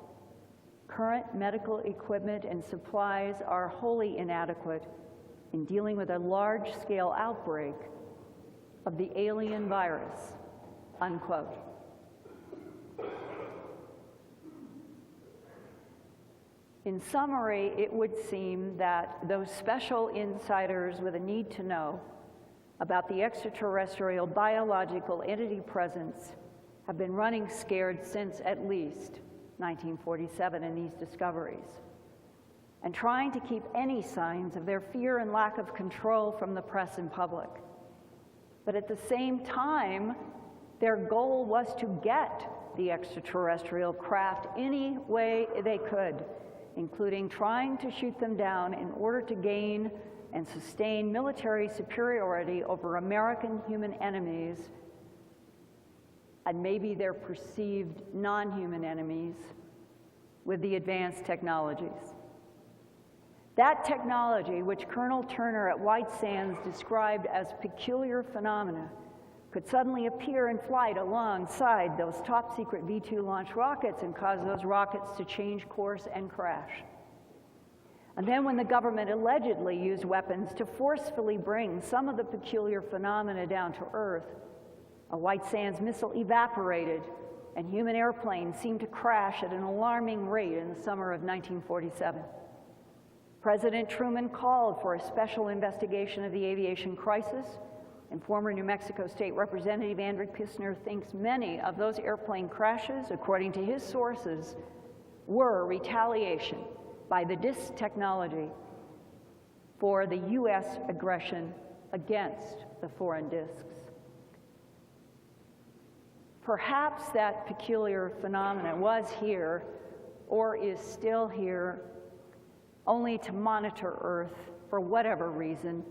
current medical equipment and supplies are wholly inadequate in dealing with a large-scale outbreak of the alien virus, unquote. In summary, it would seem that those special insiders with a need to know about the extraterrestrial biological entity presence have been running scared since at least 1947 in these discoveries, and trying to keep any signs of their fear and lack of control from the press and public. But at the same time, their goal was to get the extraterrestrial craft any way they could, including trying to shoot them down in order to gain and sustain military superiority over American human enemies and maybe their perceived non-human enemies with the advanced technologies. That technology, which Colonel Turner at White Sands described as peculiar phenomena, could suddenly appear in flight alongside those top secret V-2 launch rockets and cause those rockets to change course and crash. And then when the government allegedly used weapons to forcefully bring some of the peculiar phenomena down to Earth, a White Sands missile evaporated and human airplanes seemed to crash at an alarming rate in the summer of 1947. President Truman called for a special investigation of the aviation crisis, and former New Mexico State Representative Andrew Kistner thinks many of those airplane crashes, according to his sources, were retaliation by the disc technology for the U.S. aggression against the foreign discs. Perhaps that peculiar phenomenon was here, or is still here, only to monitor Earth for whatever reason,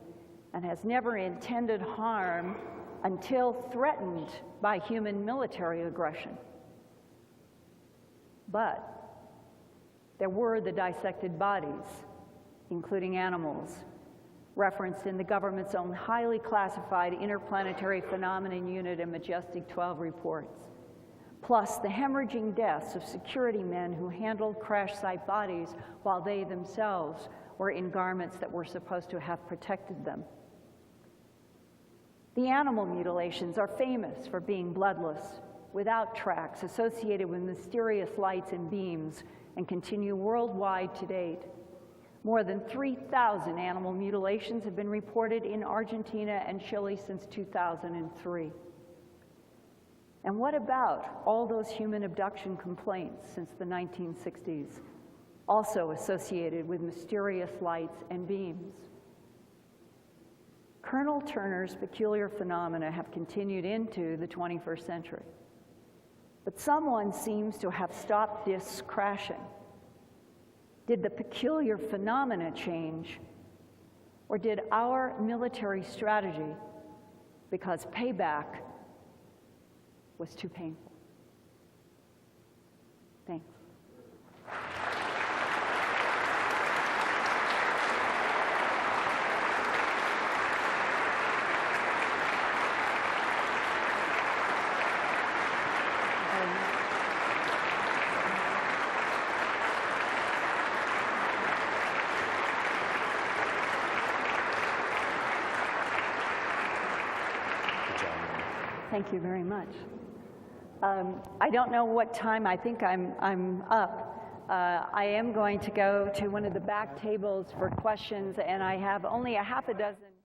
and has never intended harm until threatened by human military aggression. But there were the dissected bodies, including animals, referenced in the government's own highly classified Interplanetary Phenomenon Unit and Majestic 12 reports, plus the hemorrhaging deaths of security men who handled crash site bodies while they themselves were in garments that were supposed to have protected them. The animal mutilations are famous for being bloodless, without tracks, associated with mysterious lights and beams, and continue worldwide to date. More than 3,000 animal mutilations have been reported in Argentina and Chile since 2003. And what about all those human abduction complaints since the 1960s, also associated with mysterious lights and beams? Colonel Turner's peculiar phenomena have continued into the 21st century. But someone seems to have stopped discs crashing. Did the peculiar phenomena change? Or did our military strategy, because payback was too painful? Thanks. Thank you very much. I don't know what time. I think I'm up. I am going to go to one of the back tables for questions, and I have only a half a dozen.